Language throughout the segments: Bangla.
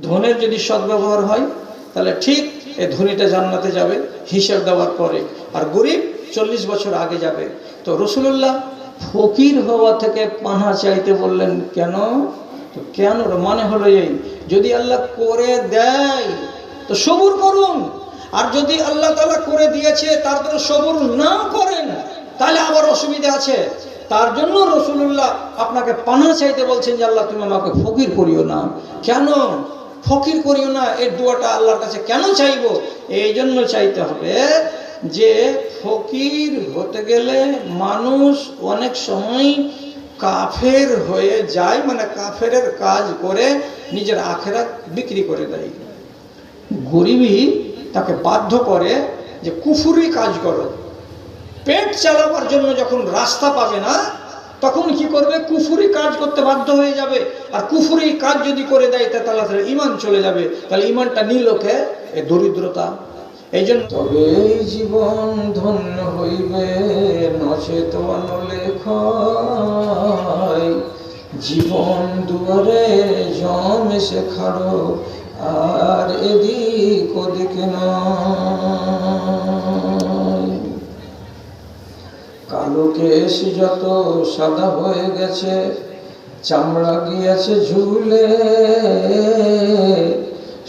ধনের যদি সদ্ব্যবহার হয় তাহলে ঠিক এই ধনীটা জান্নাতে যাবে হিসাব দেওয়ার পরে, আর গরিব 40 বছর আগে যাবে। তো রাসূলুল্লাহ ফকির হওয়া থেকে পানা চাইতে বললেন কেন? তো কেন মানে হলো এই, যদি আল্লাহ করে দেয় তো সবুর করুন, আর যদি আল্লাহ তাআলা করে দিয়েছে তারপরে সবুর না করেন তাহলে আবার অসুবিধা আছে। তার জন্য রাসূলুল্লাহ আপনাকে পানা চাইতে বলছেন যে আল্লাহ তুমি আমাকে ফকির করিও না। কেন ফকির করিও না, এই দোয়াটা আল্লাহর কাছে কেন চাইবো? এই জন্য চাইতে হবে যে ফকির হতে গেলে মানুষ অনেক সময় কাফের হয়ে যায়, মানে কাফেরের কাজ করে নিজের আখেরাত বিক্রি করে দেয়। গরিবই তাকে বাধ্য করে যে কুফরি কাজ করো। পেট চালাবার জন্য যখন রাস্তা পাবে না তখন কি করবে? কুফরি কাজ করতে বাধ্য হয়ে যাবে। আর কুফরি কাজ যদি করে দেয় তাহলে তার ঈমান চলে যাবে। তাহলে ঈমানটা নিল কে? এই দরিদ্রতা। এই জন্য তবে জীবন ধন্য হইবে নচেত অনলেখায়, জীবন দুয়ারে জম এসে খাড়ো আর এদিক ওদিক নয়। কালো কেশ যত সাদা হয়ে গেছে, চামড়া গিয়েছে ঝুলে,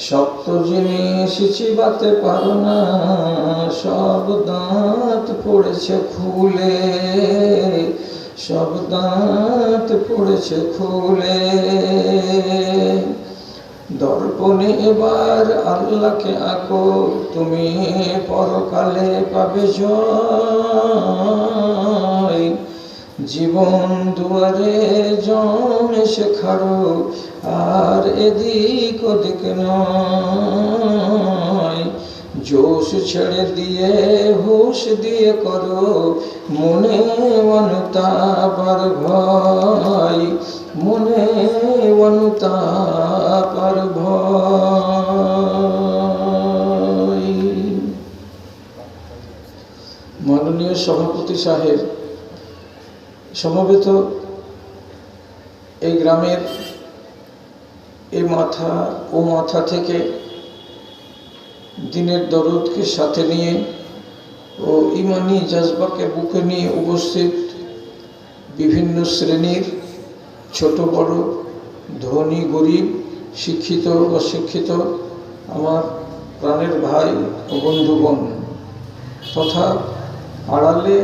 শক্ত জিনিস চিবাতে পারো না, সব দাঁত পড়েছে খুলে, সব দাঁত পড়েছে খুলে। দর্পণে এবার আল্লাহকে আঁকো, তুমি পরকালে পাবে জয়। জীবন দুয়ারে জম এসে খাড়ো আর এদিক ওদিক নয়। জোশ ছেড়ে দিয়ে হুশ দিয়ে করো, মনে অনুতাপ আর ভয়, মনে অনুতাপ আর ভয়। মাননীয় সভাপতি সাহেব, সমবেত এই গ্রামের এই মাথা ও মাথা থেকে দিনের দরদকে সাথে নিয়ে ও ইমানি জজবাকে বুকে নিয়ে উপস্থিত বিভিন্ন শ্রেণীর ছোট বড়, ধনী গরিব, শিক্ষিত অশিক্ষিত আমার প্রাণের ভাই ও বন্ধুগণ, তথা আড়ালে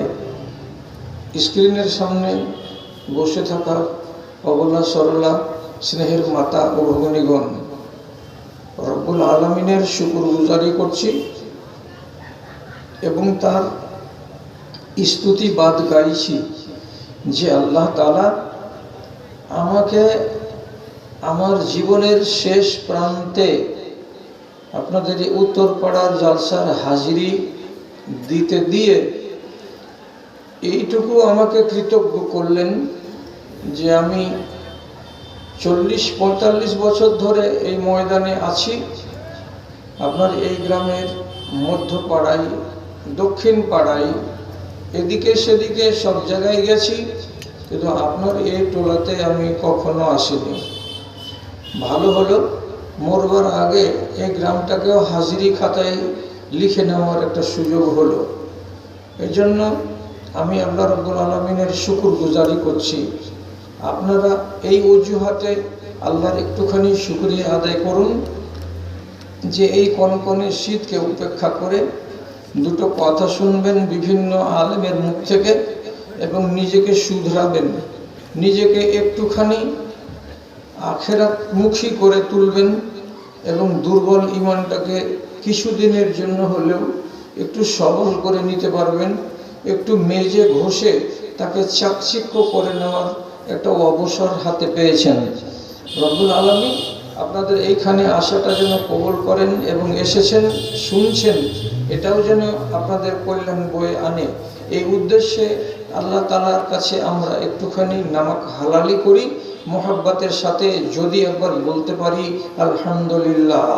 স্ক্রিনের সামনে বসে থাকা অবলা সরলা স্নেহের মাতা ও ভগিনীগণ, রব্বুল আলামিনের শুকরগুজারি করছি এবং তার স্তুতিবাদ গাইছি যে আল্লাহ তাআলা আমাকে আমার জীবনের শেষ প্রান্তে আপনাদের এই উত্তরপাড়ার জালসার হাজিরি দিতে দিয়ে এইটুকু আমাকে কৃতজ্ঞ করলেন যে আমি 40-45 বছর ধরে এই ময়দানে আছি। আপনার এই গ্রামের মধ্যপাড়ায়, দক্ষিণ পাড়ায়, এদিকে সেদিকে সব জায়গায় গেছি, কিন্তু আপনার এই টোলাতে আমি কখনো আসিনি। ভালো হলো মরবার আগে এই গ্রামটাকেও হাজিরি খাতায় লিখে নেওয়ার একটা সুযোগ হলো। এই জন্য আমি আল্লাহ রব্বুল আলামিনের শুকরগুজারি করছি। আপনারা এই অজুহাতে আল্লাহর একটুখানি শুকরিয়া আদায় করুন যে এই কনকনে শীতকে উপেক্ষা করে দুটো কথা শুনবেন বিভিন্ন আলেমের মুখ থেকে এবং নিজেকে শুধরাবেন, নিজেকে একটুখানি আখেরাতমুখী করে তুলবেন এবং দুর্বল ঈমানটাকে কিছুদিনের জন্য হলেও একটু সবল করে নিতে পারবেন। একটু মেজে ঘষে তাকে চাকচিক্য করে নেওয়ার একটা অবসর হাতে পেয়েছেন। রব্বুল আলামিন আপনাদের এইখানে আসাটা যেন কবুল করেন এবং এসেছেন, শুনছেন, এটাও যেন আপনাদের কল্যাণ বয়ে আনে। এই উদ্দেশ্যে আল্লাহ তাআলার কাছে আমরা একটুখানি নামাক হালালি করি মোহাব্বতের সাথে, যদি একবার বলতে পারি আলহামদুলিল্লাহ।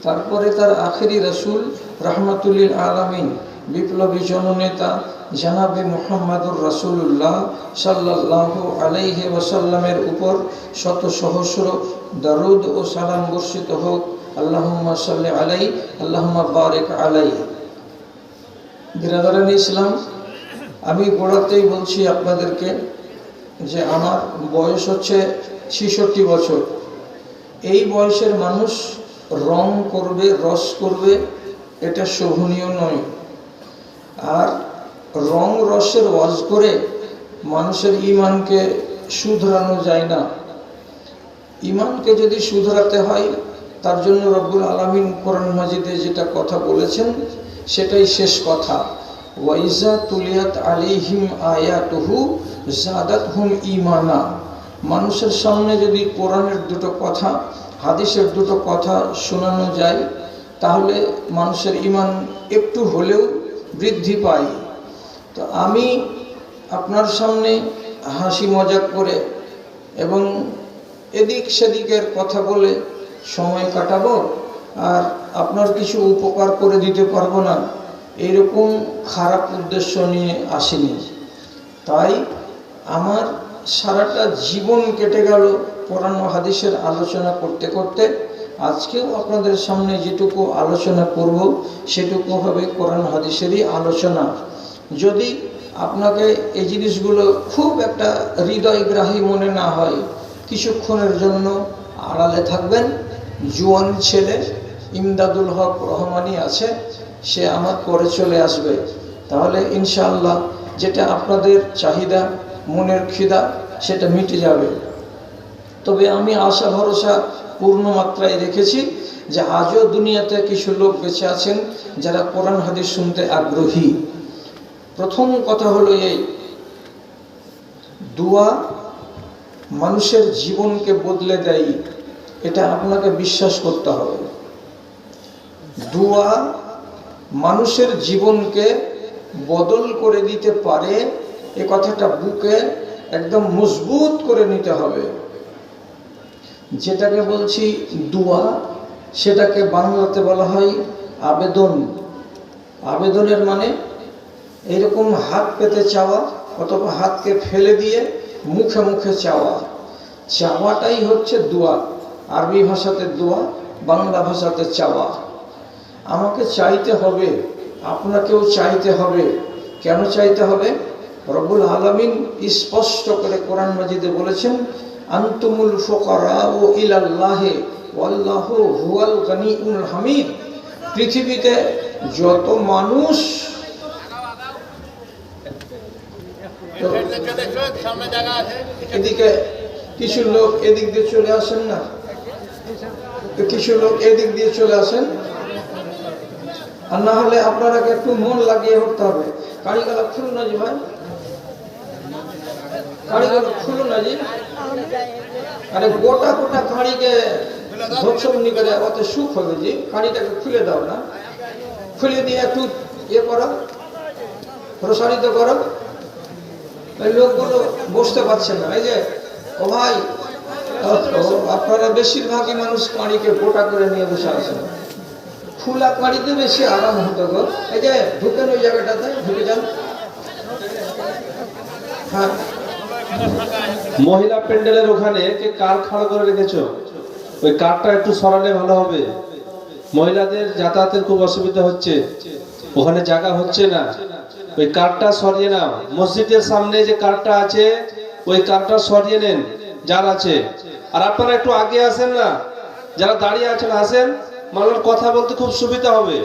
তারপরে তার আখেরি রাসূল রাহমাতুল লিল আলামিন, বিপ্লবী জননেতা জানাবে মুহাম্মাদুর রাসূলুল্লাহ সাল্লাল্লাহু আলাইহি ওয়াসাল্লামের উপর শত সহস্র দরুদ ও সালাম বর্ষিত হোক। আল্লাহুম্মা সাল্লি আলাইহি আল্লাহুম্মা বারিক আলাইহি। বিরাদরান ইসলাম, আমি গোড়াতেই বলছি আপনাদেরকে যে আমার বয়স হচ্ছে 66 বছর। এই বয়সের মানুষ রং করবে, রস করবে, এটা শোভনীয় নয়। আর রং রসের ওয়াজ করে মানুষের ঈমানকে শুধরানো যায় না। ঈমানকে যদি শুধরাতে হয়, তার জন্য রব্বুল আলামিন কোরআন মাজিদে যেটা কথা বলেছেন সেটাই শেষ কথা। ওয়াইজা তুলিয়াত আলাইহিম আয়াতুহু জাদাতহুম ঈমানা। মানুষের সামনে যদি কোরআনের দুটো কথা, হাদিসের দুটো কথা শোনানো যায়, তাহলে মানুষের ঈমান একটু হলেও বৃদ্ধি পায়। তো আমি আপনার সামনে হাসি মজাক করে এবং এদিক সেদিকের কথা বলে সময় কাটাবো, আর আপনার কিছু উপকার করে দিতে পারবো না, এরকম খারাপ উদ্দেশ্য নিয়ে আসিনি। তাই আমার সারাটা জীবন কেটে গেল কোরআন ও হাদিসের আলোচনা করতে করতে। আজকেও আপনাদের সামনে যেটুকু আলোচনা করব সেটুকু হবে কোরআন হাদিসেরই আলোচনা। যদি আপনাকে এই জিনিসগুলো খুব একটা হৃদয়গ্রাহী মনে না হয়, কিছুক্ষণের জন্য আড়ালে থাকবেন। জোয়ান ছেলে ইমদাদুল হক রহমানি আছে, সে আমার পরে চলে আসবে। তাহলে ইনশাআল্লাহ যেটা আপনাদের চাহিদা, মনের খিদা, সেটা মিটে যাবে। তবে আমি আশা ভরসা পূর্ণ মাত্রায় রেখেছি যে আজও দুনিয়াতে কিছু লোক বেঁচে আছেন যারা কোরআন হাদিস শুনতে আগ্রহী। প্রথম কথা হলো এই, দোয়া মানুষের জীবনকে বদলে দেয়, এটা আপনাকে বিশ্বাস করতে হবে। দোয়া মানুষের জীবনকে বদল করে দিতে পারে, এ কথাটা বুকে একদম মজবুত করে নিতে হবে। যেটাকে বলছি দোয়া, সেটাকে বাংলাতে বলা হয় আবেদন। আবেদনের মানে এইরকম হাত পেতে চাওয়া অথবা হাতকে ফেলে দিয়ে মুখে মুখে চাওয়া। চাওয়াটাই হচ্ছে দোয়া। আরবি ভাষাতে দোয়া, বাংলা ভাষাতে চাওয়া। আমাকে চাইতে হবে, আপনাকেও চাইতে হবে। কেন চাইতে হবে? রব্বুল আলামিন স্পষ্ট করে কোরআন মাজিদে বলেছেন, আনতুমুল ফুকারাউ ইলাল্লাহি ওয়াল্লাহু হুয়াল গানিউল হামিদ। পৃথিবীতে যত মানুষ, এদিকে কিছু লোক এদিক দিয়ে চলে আসেন না, কিছু লোক এদিক দিয়ে চলে আসেন, আর না হলে আপনারা একটু মন লাগিয়ে উঠতে হবে। কারিগলা খুলুন না জি ভাই, কারিগলা খুলুন না জি। আরে গোটা গোটা কাঁড়িকে ধর্ষণ নিবে, অত সুখ হবে জি। কাঁড়িটাকে খুলে দাও না, খুলে দিয়ে একটু ইয়ে করো, প্রসারিত করো। লোকগুলো বসতে পারছে না। এই যে ও ভাই, আপনারা বেশিরভাগই মানুষ কাঁড়িকে গোটা করে নিয়ে বসে আছেন। খোলা কাঁড়িতে বেশি আরাম হতো গো। এই যে ঢুকেন ওই জায়গাটাতে, ঢুকে যান। হ্যাঁ, মহিলা প্যান্ডেলের ওখানে কে কার খাড়া করে রেখেছো? ওই কারটা একটু সরালে ভালো হবে। মহিলাদের যাতায়াতের খুব অসুবিধা হচ্ছে, ওখানে জায়গা হচ্ছে না। ওই কারটা সরিয়ে নাও। মসজিদের সামনে যে কারটা আছে, ওই কারটা সরিয়ে নেন যার আছে। আর আপনারা একটু আগে আসেন না, যারা দাঁড়িয়ে আছেন আসেন, মানুষ কথা বলতে খুব সুবিধা হবে।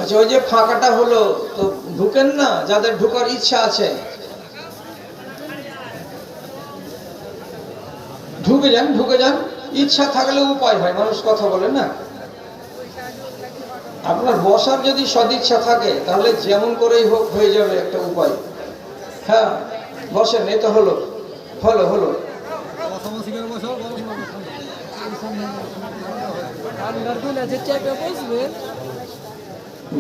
আচ্ছা, ওই যে ফাঁকাটা হলো তো ঢুকেন না, যাদের ঢোকার ইচ্ছা আছে ঢুকে যান, ঢুকে যান। ইচ্ছা থাকলে উপায় হয়, মানুষ কথা বলে না। আপনার বসার যদি সদিচ্ছা থাকে তাহলে যেমন করেই হোক হয়ে যাবে একটা উপায়। হ্যাঁ, বসেন। এই তো হলো হলো হলো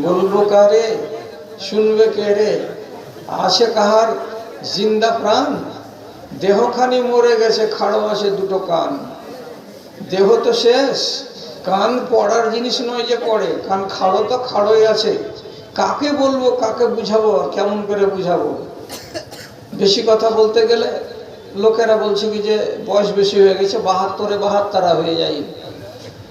বলবো কারে, শুনবে কে রে, আসে কাহার জিন্দা প্রাণ। দেহখানি মরে গেছে, খাড়ো আছে দুটো কান। দেহ তো শেষ, কান পড়ার জিনিস নয় যে পড়ে, কান খাড়ো তো খাড়োই আছে। কাকে বলবো, কাকে বুঝাবো, আর কেমন করে বুঝাবো? বেশি কথা বলতে গেলে লোকেরা বলছে কি যে বয়স বেশি হয়ে গেছে, 72-72 হয়ে যায়।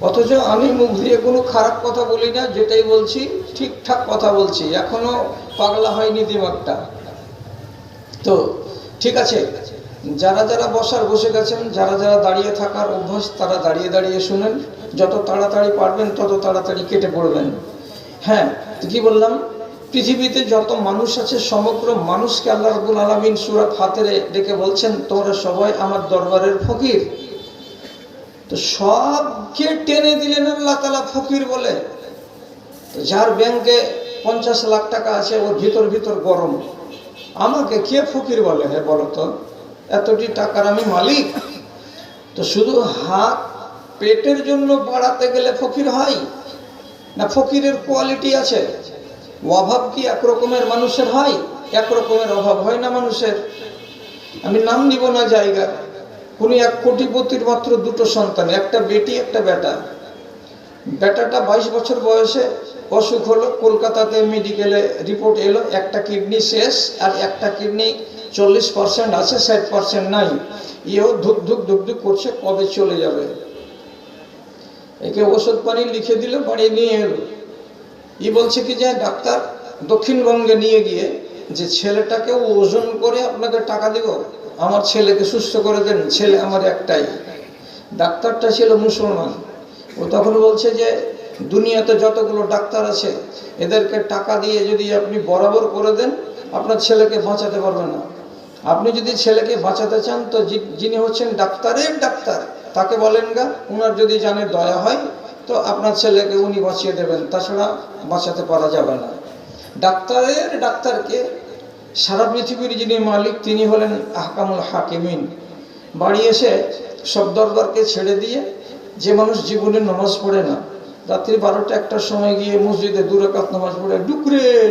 অথচ আমি মুখ দিয়ে কোনো খারাপ কথা বলি না, যেটাই বলছি ঠিকঠাক কথা বলছি, এখনো পাগলা হয়নি দিমাগটা। তো ঠিক আছে, যারা যারা বসার বসে গেছেন, যারা যারা দাঁড়িয়ে থাকার অভ্যাস তারা দাঁড়িয়ে দাঁড়িয়ে শুনেন, যত তাড়াতাড়ি পারবেন তত তাড়াতাড়ি কেটে পড়বেন। হ্যাঁ, তো কি বললাম, পৃথিবীতে যত মানুষ আছে সমগ্র মানুষকে আল্লাহ রাব্বুল আলামিন সূরা ফাতিরে ডেকে বলছেন তোমরা সবাই আমার দরবারের ফকির। তো সবকে টেনে দিলেন আল্লাহ তাআলা ফকির বলে। তো যার ব্যাংকে 50 লাখ টাকা আছে ওর ভিতর গরম, আমাকে কে ফকির বলে? হ্যাঁ বলো তো, এতটি টাকার আমি মালিক। তো শুধু হাত পেটের জন্য বাড়াতে গেলে ফকির হয় না? ফকিরের কোয়ালিটি আছে। অভাব কি একরকমের মানুষের হয়? একরকমের অভাব হয় না মানুষের। আমি নাম নিব না জায়গা, উনি 1 কোটিপতির মাত্র 2টো সন্তান, একটা বেটি একটা বেটা। বেটাটা 22 বছর বয়সে অসুখ হলো, কলকাতাতে মেডিকেলে রিপোর্ট এলো একটা কিডনি শেষ, আর একটা কিডনি 40% আছে, 60% নাই। এও ধুক ধুক করছে, কবে চলে যাবে। একে ওষুধ পানি লিখে দিল, বাড়ি নিয়ে এলো। বলছে কি যে ডাক্তার দক্ষিণবঙ্গে নিয়ে গিয়ে যে ছেলেটাকে ওজন করে আপনাকে টাকা দিব, আমার ছেলেকে সুস্থ করে দেন, ছেলে আমার একটাই। ডাক্তারটা ছিল মুসলমান। ও তখন বলছে যে দুনিয়াতে যতগুলো ডাক্তার আছে এদেরকে টাকা দিয়ে যদি আপনি বরাবর করে দেন আপনার ছেলেকে বাঁচাতে পারবেন না। আপনি যদি ছেলেকে বাঁচাতে চান তো যিনি হচ্ছেন ডাক্তারের ডাক্তার তাকে বলেন গা, ওনার যদি জানে দয়া হয় তো আপনার ছেলেকে উনি বাঁচিয়ে দেবেন, তাছাড়া বাঁচাতে পারা যাবে না। ডাক্তারের ডাক্তারকে সারা পৃথিবীর যিনি মালিক তিনি হলেন আহকামুল হাকিমিন। বাড়ি এসে সব দরবারকে ছেড়ে দিয়ে, যে মানুষ জীবনে নামাজ পড়ে না, রাত্রি 12টা-1টার সময় গিয়ে মসজিদে 2 রাকাত নামাজ পড়ে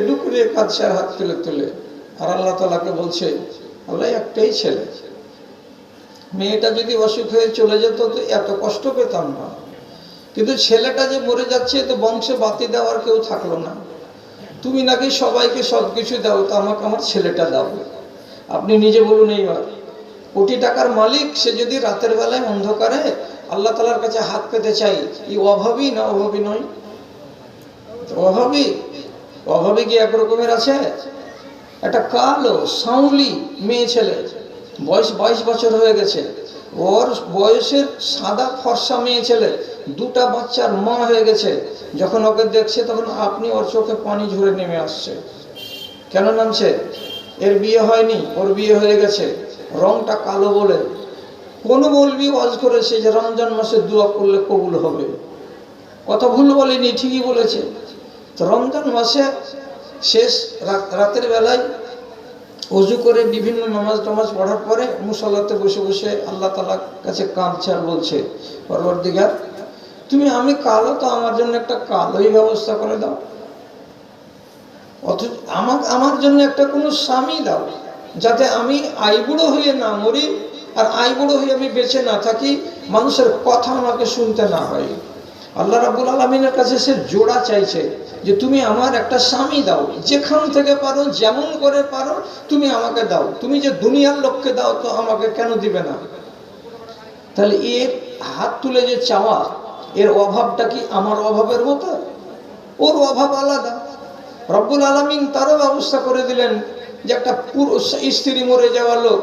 ডুকরে কাঁদছে আর হাত তুলে, আর আল্লাহ তাআলাকে বলছে আল্লাহ একটাই ছেলে, মেয়েটা যদি অসুখ হয়ে চলে যেত তো এত কষ্ট পেতাম না, কিন্তু ছেলেটা যে মরে যাচ্ছে তো বংশে বাতি দেওয়ার কেউ থাকলো না, তুমি নাকি সবাইকে সবকিছু দাও, তো আমাকে আমার ছেলেটা দাও। আপনি নিজে বলুন, এইবার কোটি টাকার মালিক সে যদি রাতের বেলায় অন্ধকারে আল্লাহ তাআলার কাছে হাত পেতে চাই, এই অভাবী না অভাবী নয়? অভাবী কি একরকমের আছে? একটা কালো সাউলি মেয়ে ছেলে, বয়স 22 বছর হয়ে গেছে, ওর বয়সের সাদা ফর্সা মেয়ে ছেলে, 2টা বাচ্চার মা হয়ে গেছে। যখন ওকে দেখছে তখন আপনি ওর চোখে পানি ঝরে নেমে আসছে। কেন নামছে? এর বিয়ে হয়নি, ওর বিয়ে হয়ে গেছে, রংটা কালো বলে। কোন মৌলবি ওয়াজ করেছে যে রমজান মাসে দোয়া করলে কবুল হবে? কথা ভুল বলেনি, ঠিকই বলেছে। তো রমজান মাসে শেষ রাতের বেলায় ওযু করে বিভিন্ন নামাজ পড়ার পরে মুসল্লাতে বসে বসে আল্লাহ তাআলার কাছে কাঁদছে আর বলছে, পরবর্তীকার তুমি, আমি কালো, তো আমার জন্য একটা কালোই ব্যবস্থা করে দাও, অথচ আমার জন্য একটা কোনো স্বামী দাও, যাতে আমি আইবুড়ো হয়ে না মরি, আর আইবুড়ো হয়ে আমি বেঁচে না থাকি, মানুষের কথা আমাকে শুনতে না হয়। আল্লাহ রাব্বুল আলামিনের কাছে সে জোড়া চাইছে যে তুমি আমার একটা স্বামী দাও, যেখান থেকে পারো, যেমন করে পারো তুমি আমাকে দাও। তুমি যে দুনিয়ার লোককে দাও তো আমাকে কেন দিবে না? তাহলে এর হাত তুলে যে চাওয়া, এর অভাবটা কি আমার অভাবের মতো? ওর অভাব আলাদা। রব্বুল আলামিন তারও ব্যবস্থা করে দিলেন যে একটা পুরুষ স্ত্রী মরে যাওয়া লোক,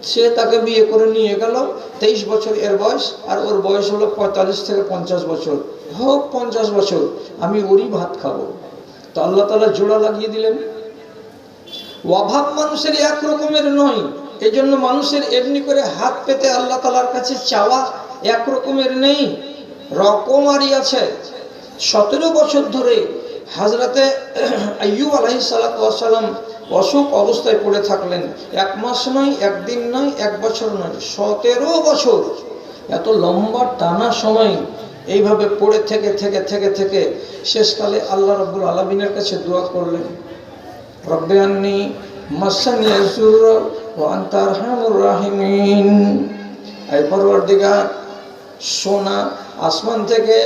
সে তাকে বিয়ে করে নিয়ে গেল, 23 বছর এর বয়স, আর ওর বয়স হলো 45 থেকে 50 বছর, হোক 50 বছর, আমি ওরই ভাত খাবো। তো আল্লাহ তাআলা জোড়া লাগিয়ে দিলেন। অভাব মানুষের এক রকমের নয়, এই জন্য মানুষের এমনি করে হাত পেতে আল্লাহ তাআলার কাছে চাওয়া এক রকমের নেই, রকমারি আছে। 17 বছর ধরে হযরতে আইয়ুব আলাইহিস সালাতু ওয়াস সালাম অসুখ অবস্থায় পড়ে থাকলেন। 1 মাস নয়, 1 দিন নয়, 1 বছর নয়, 17 বছর, এত লম্বা টানা সময় এইভাবে পড়ে থেকে শেষকালে আল্লাহ রাব্বুল আলামিনের কাছে দোয়া করলেন, রব্বি আন্নী মাসানি ইয়াসুর ওয়া আনতা আরহামুর রাহিমিন। এই পরওয়ারদিগার, সোনা আসমান থেকে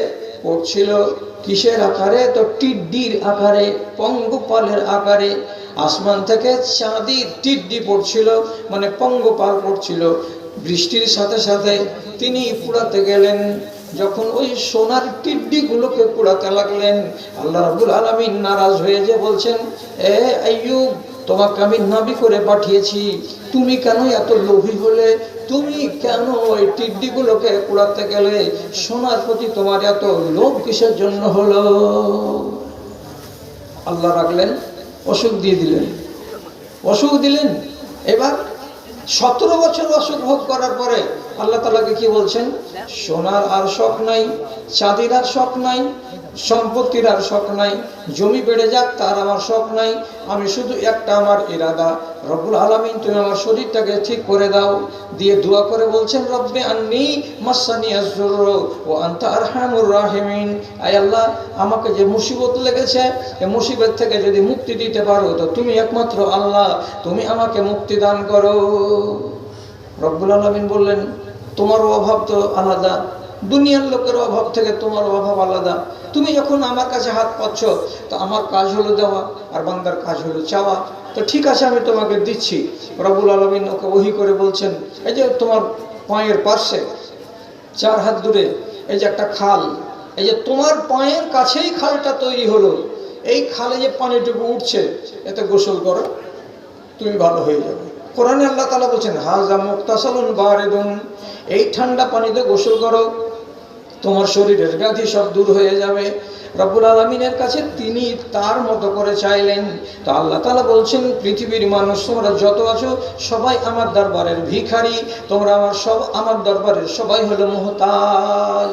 পড়ছিল কিসের আকারে? তো টিড্ডির আকারে, পঙ্গপালের আকারে। আসমান থেকে চাঁদির টিড্ডি পড়ছিল, মানে পঙ্গপাল পড়ছিল। বৃষ্টির সাথে সাথে তিনি পুড়াতে গেলেন। যখন ওই সোনার টিড্ডিগুলোকে পুড়াতে লাগলেন, আল্লাহ রাব্বুল আলামিন নারাজ হয়ে যে বলছেন, এ আইয়ুব, তোমাকে আমি নবী করে পাঠিয়েছি, তুমি কেন এত লোভী হলে? তুমি কেন ওই টিড্ডিগুলোকে পোড়াতে গেলে? সোনার প্রতি তোমার এত লোভ কিসের জন্য হলো? আল্লাহ রাখলেন, অসুখ দিয়ে দিলেন, অসুখ দিলেন। এবার 17 বছর অসুখ ভোগ করার পরে আল্লাহ তাআলাকে কি বলছেন? সোনার আর শখ নাই, চাঁদির আর শখ নাই, সম্পত্তির আর শখ নাই, জমি বেড়ে যাক তার আমার শখ নাই। আমি শুধু একটা আমার ইরাদা, রব্বুল আলামিন তুমি আমার শরীরটাকে ঠিক করে দাও। দিয়ে দোয়া করে বলছেন, রব্বে আন্নি মাসানি আযযুররু ওয়া আনতা আরহামুর রাহিমিন। আয় আল্লাহ, আমাকে যে মুসিবত লেগেছে, এই মুসিবত থেকে যদি মুক্তি দিতে পারো তো তুমি একমাত্র আল্লাহ, তুমি আমাকে মুক্তি দান করো। রব্বুল আলামিন বললেন, তোমারও অভাব তো আলাদা, দুনিয়ার লোকের অভাব থেকে তোমার অভাব আলাদা। তুমি যখন আমার কাছে হাত পাচ্ছ, তো আমার কাজ হলো দেওয়া, আর বান্দার কাজ হলো চাওয়া। তো ঠিক আছে, আমি তোমাকে দিচ্ছি। রব্বুল আলামিন ওকে ওহী করে বলছেন, এই যে তোমার পায়ের পাশে 4 হাত দূরে এই যে একটা খাল, এই যে তোমার পায়ের কাছেই খালটা তৈরি হলো, এই খালে যে পানিটুকু উঠছে, এতে গোসল করো, তুমি ভালো হয়ে যাবে। কোরআনে আল্লাহ তাআলা বলছেন, হাযা মুগতাসালুন বারিদুন, এই ঠান্ডা পানিতে গোসল করো, তোমার শরীরের ব্যাধি সব দূর হয়ে যাবে। রব্বুল আলামিনের কাছে তিনি তার মতো করে চাইলেন। তো আল্লাহ তাআলা বলছেন, পৃথিবীর মানুষ তোমরা যত আছো সবাই আমার দরবারের ভিখারি, তোমরা আমার দরবারের সবাই হলো মুহতাজ।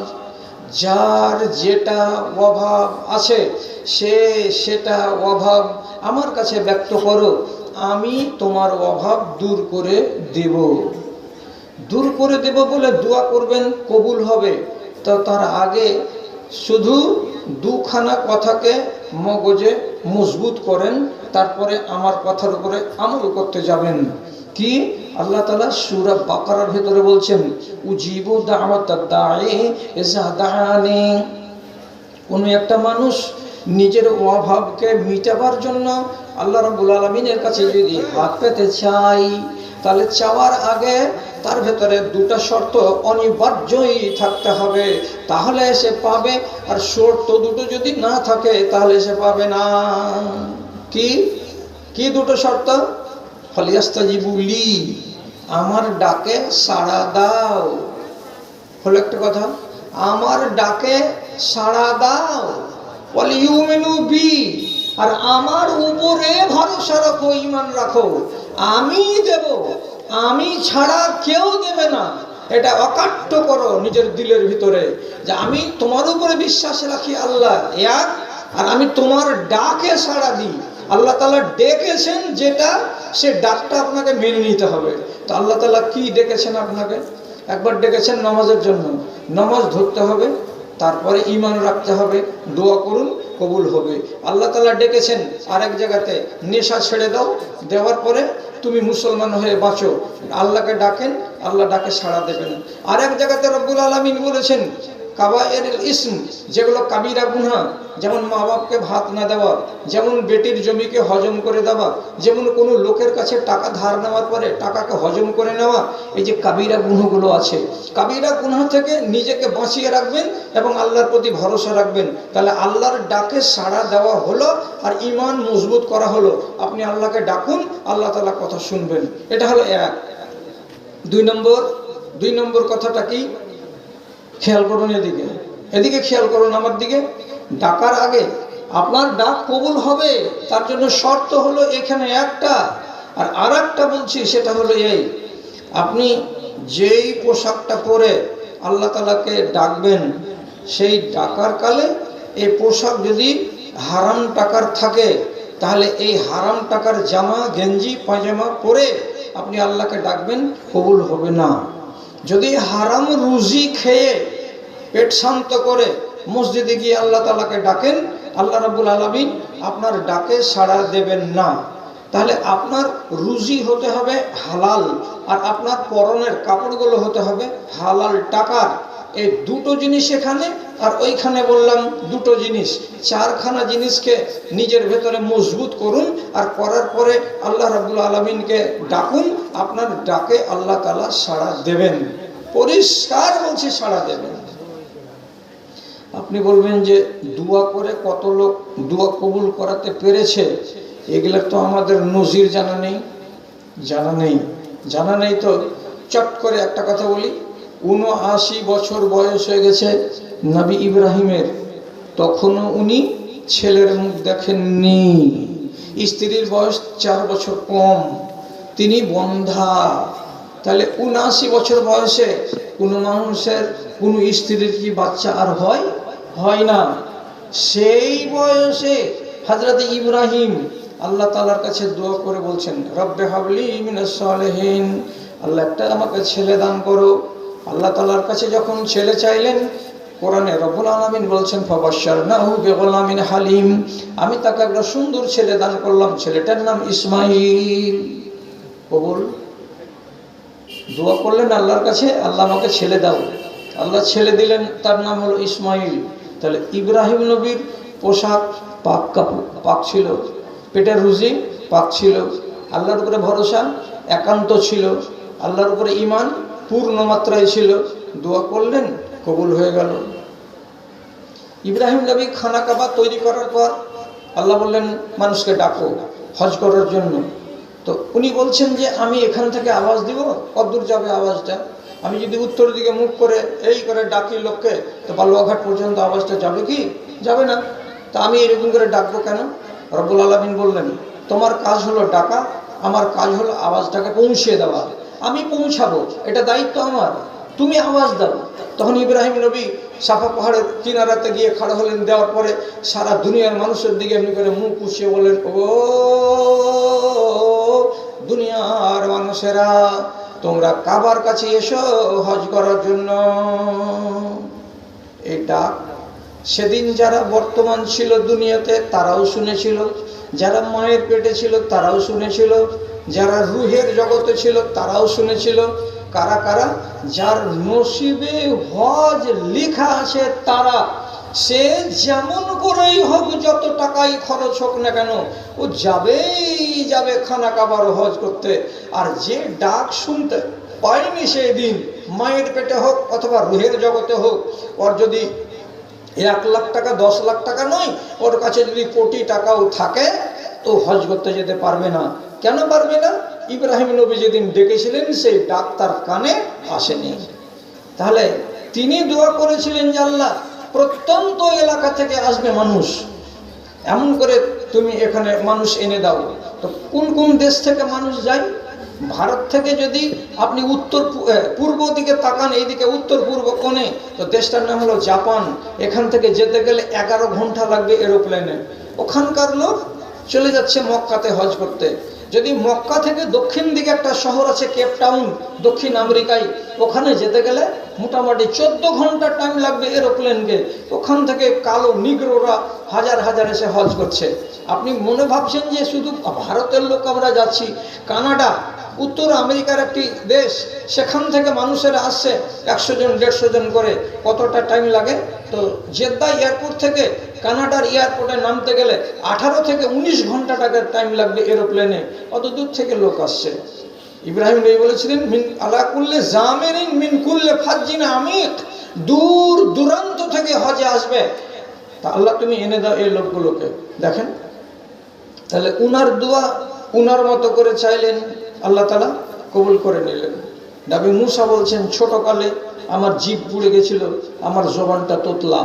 যার যেটা অভাব আছে সে সেটা অভাব আমার কাছে ব্যক্ত করো, আমি তোমার অভাব দূর করে দেব। দূর করে দেব বলে দোয়া করবেন, কবুল হবে। তো তার আগে শুধু দুখানা কথাকে মগজে মজবুত করেন, তারপরে আমার কথার উপরে আমল করতে যাবেন। কি? আল্লাহ তাআলা সূরা বাকারার ভেতরে বলছেন, উজিবু দাওয়াতাদ দাঈ ইযা দাআনি। কোন একটা মানুষ নিজের অভাবকে মিটাবার জন্য আল্লাহ রাব্বুল আলামিনের কাছে যদি হাত পেতে চাই, তাহলে চাওয়ার আগে তার ভেতরে 2টা শর্ত অনিবার্যই থাকতে হবে, তাহলে সে পাবে। আর শর্ত 2টো যদি না থাকে তাহলে সে পাবে না। কি কি 2টো শর্ত? ফালিয়াস্তাজিবু লি, আমার ডাকে সাড়া দাও। হলো একটা কথা, আমার ডাকে সাড়া দাও। ওয়ালিউমিনু বি, আর আমার উপরে ভরসা রাখো, ঈমান রাখো, আমি দেব, আমি ছাড়া কেউ দেবে না। এটা অকাট্য করো নিজের দিলের ভিতরে, যে আমি তোমার উপরে বিশ্বাস রাখি, আল্লাহ এক, আর আমি তোমার ডাকে সাড়া দিই। আল্লাহ তাআলা ডেকেছেন যেটা, সে ডাকটা আপনাকে মেনে নিতে হবে। তো আল্লাহ তাআলা কি ডেকেছেন আপনাকে? একবার ডেকেছেন নামাজের জন্য, নামাজ ধরতে হবে, তারপরে ঈমান রাখতে হবে, দোয়া করুন, কবুল হবে। আল্লাহ তাআলা ডেকেছেন আরেক জায়গাতে, নেশা ছেড়ে দাও, দেওয়ার পরে তুমি মুসলমান হয়ে বাঁচো। আল্লাহকে ডাকেন, আল্লাহ ডাকে সাড়া দেবেন। আরেক জায়গাতে রব্বুল আলামিন বলেছেন, কাবায়েরুল ইসম, যেগুলো কাবিরা গুনাহ, যেমন মা বাপকে ভাত না দেওয়া, যেমন বেটির জমিকে হজম করে দেওয়া, যেমন কোনো লোকের কাছে টাকা ধার নেওয়ার পরে টাকাকে হজম করে নেওয়া, এই যে কাবিরা গুনাহগুলো আছে, কাবিরা গুনাহ থেকে নিজেকে বাঁচিয়ে রাখবেন এবং আল্লাহর প্রতি ভরসা রাখবেন। তাহলে আল্লাহর ডাকে সাড়া দেওয়া হলো আর ঈমান মজবুত করা হলো। আপনি আল্লাহকে ডাকুন, আল্লাহ তাআলা কথা শুনবেন। এটা হলো এক। 2 নম্বর কথাটা কি? খেয়াল করুন, এদিকে খেয়াল করুন, আমার দিকে। ডাকার আগে আপনার ডাক কবুল হবে, তার জন্য শর্ত হলো এখানে একটা। আর আরেকটা বলছি, সেটা হলো এই, আপনি যেই পোশাকটা পরে আল্লাহ তাআলাকে ডাকবেন, সেই ডাকার কালে এই পোশাক যদি হারাম টাকার থাকে, তাহলে এই হারাম টাকার জামা, গেঞ্জি, পায়জামা পরে আপনি আল্লাহকে ডাকবেন, কবুল হবে না। যদি হারাম রুজি খেয়ে পেট শান্ত করে মসজিদে গিয়ে আল্লাহ তাআলাকে ডাকেন, আল্লাহ রাব্বুল আলামিন আপনার ডাকে সাড়া দেবেন না। তাহলে আপনার রুজি হতে হবে হালাল, আর আপনার পরনের কাপড়গুলো হতে হবে হালাল টাকার। এই 2টো জিনিস এখানে আর ওইখানে বললাম দুটো জিনিস, চারখানা জিনিসকে নিজের ভেতরে মজবুত করুন, আর করার পরে আল্লাহ রাব্বুল আলামিনকে ডাকুন। আপনার ডাকে আল্লাহ তাআলা সাড়া দেবেন, পরিষ্কার বলছি সাড়া দেবেন। আপনি বলবেন যে দোয়া করে কত লোক দোয়া কবুল করাতে পেরেছে, এগুলো তো আমাদের নজির জানা নেই। জানা নেই তো চট করে একটা কথা বলি, ৭৯ বছর বয়স হয়ে গেছে নবী ইব্রাহিমের, তখনও উনি ছেলের মুখ দেখেননি। স্ত্রীর বয়স ৪ বছর কম, তিনি বন্ধা। তাহলে ৭৯ বছর বয়সে কোনো মানুষের কোনো স্ত্রীর কি বাচ্চা আর হয় না? সেই বয়সে হযরত ইব্রাহিম আল্লাহ তাআলার কাছে দোয়া করে বলছেন, রব্বে হাবলি মিনাস সালিহিন, আল্লাহ একটা আমাকে ছেলে দান করো। আল্লাহ তাআলার কাছে যখন ছেলে চাইলেন, কোরআনে রব্বুল আলামিন বলছেন ফাবাশশারনাহু বিগুলামিন হালিম, আমি তাকে একটা সুন্দর ছেলে দান করলাম, ছেলেটার নাম ইসমাঈল। কবুল দোয়া করলেন আল্লাহর কাছে, আল্লাহ আমাকে ছেলে দাও, আল্লাহ ছেলে দিলেন, তার নাম হলো ইসমাঈল। তাহলে ইব্রাহিম নবীর পোশাক পাক ছিল, পেটের রুজি পাক ছিল, আল্লাহর উপরে ভরসা একান্ত ছিল, আল্লাহর উপরে ঈমান পূর্ণ মাত্রায় ছিল। দোয়া করলেন, কবুল হয়ে গেল। ইব্রাহিম নবী খানা কাবা তৈরি করার পর আল্লাহ বললেন মানুষকে ডাকো হজ করার জন্য। তো উনি বলছেন যে আমি এখান থেকে আওয়াজ দিব, কতদূর যাবে আওয়াজটা? আমি যদি উত্তর দিকে মুখ করে এই করে ডাকি লোককে, তো বালুয়াঘাট পর্যন্ত আওয়াজটা যাবে কি? যাবে না। তা আমি এরকম করে ডাকবো কেন? রব্বুল আলামিন বললেন তোমার কাজ হলো ডাকা, আমার কাজ হলো আওয়াজটাকে পৌঁছে দেওয়া। আমি পৌঁছাবো, এটা দায়িত্ব আমার, তুমি আওয়াজ দাও। তখন ইব্রাহিম নবী সাফা পাহাড়ের কিনারাতে গিয়ে খাড়া হলেন, দেওয়ার পরে সারা দুনিয়ার মানুষের দিকে এমনি করে মুখ উঠিয়ে বললেন, ও দুনিয়ার মানুষেরা, তোমরা কাবার কাছে এসো হজ করার জন্য। এই ডাক সেদিন যারা বর্তমান ছিল দুনিয়াতে তারাও শুনেছিল, যারা মায়ের পেটে ছিল তারাও শুনেছিল, যারা রুহের জগতে ছিল তারাও শুনেছিল। কারা কারা? যার নসিবে হজ লেখা আছে তারা। সে যেমন করেই হোক, যত টাকাই খরচ হোক না কেন, ও যাবে খানা কাবার হজ করতে। আর যে ডাক শুনতে পায়নি সেই দিন, মায়ের পেটে হোক অথবা রুহের জগতে হোক, ওর যদি 1 লাখ টাকা 10 লাখ টাকা নয়, ওর কাছে যদি কোটি টাকাও থাকে, তো হজ করতে যেতে পারবে না। কেন পারবে না? ইব্রাহিম নবী যেদিন ডেকেছিলেন সেই ডাক তার কানে আসেনি। তাহলে তিনি দোয়া করেছিলেন যে আল্লাহ প্রত্যন্ত এলাকা থেকে আসবে মানুষ, এমন করে তুমি এখানে মানুষ এনে দাও। তো কোন কোন দেশ থেকে মানুষ যায়? ভারত থেকে যদি আপনি পূর্ব দিকে তাকান, এইদিকে উত্তর পূর্ব কোণে, তো দেশটার নাম হলো জাপান। এখান থেকে যেতে গেলে 11 ঘন্টা লাগবে এরোপ্লেনে। ওখানকার লোক চলে যাচ্ছে মক্কাতে হজ করতে। যদি মক্কা থেকে দক্ষিণ দিকে একটা শহর আছে কেপ টাউন, দক্ষিণ আমেরিকায়, ওখানে যেতে গেলে মোটামুটি 14 ঘন্টা টাইম লাগবে এরোপ্লেনকে। ওখান থেকে কালো নিগ্রোরা হাজার হাজার এসে হজ করছে। আপনি মনে ভাবছেন যে শুধু ভারতের লোক আমরা যাচ্ছি। কানাডা, উত্তর আমেরিকার একটি দেশ, সেখান থেকে মানুষেরা আসছে 100 জন 150 জন করে। কতটা টাইম লাগে? তো জেদ্দা এয়ারপোর্ট থেকে কানাডার এয়ারপোর্টে নামতে গেলে 18 থেকে 19 ঘন্টা টাকার টাইম লাগবে এরোপ্লেনে। অত দূর থেকে লোক আসছে। ইব্রাহিম নবী বলেছিলেন মিন আলা কুল্লি জামিরিন মিন কুল্লি ফাজ্জিন আমিক, দূর দূরান্ত থেকে হজে আসবে। তা আল্লাহ তুমি এনে দাও এই লোকগুলোকে। দেখেন, তাহলে উনার দোয়া উনার মতো করে চাইলেন, আল্লাহ তাআলা কবুল করে নিলেন। নবী মুসা বলছেন ছোটকালে আমার জিভ পুড়ে গেছিল, আমার জবানটা তোতলা,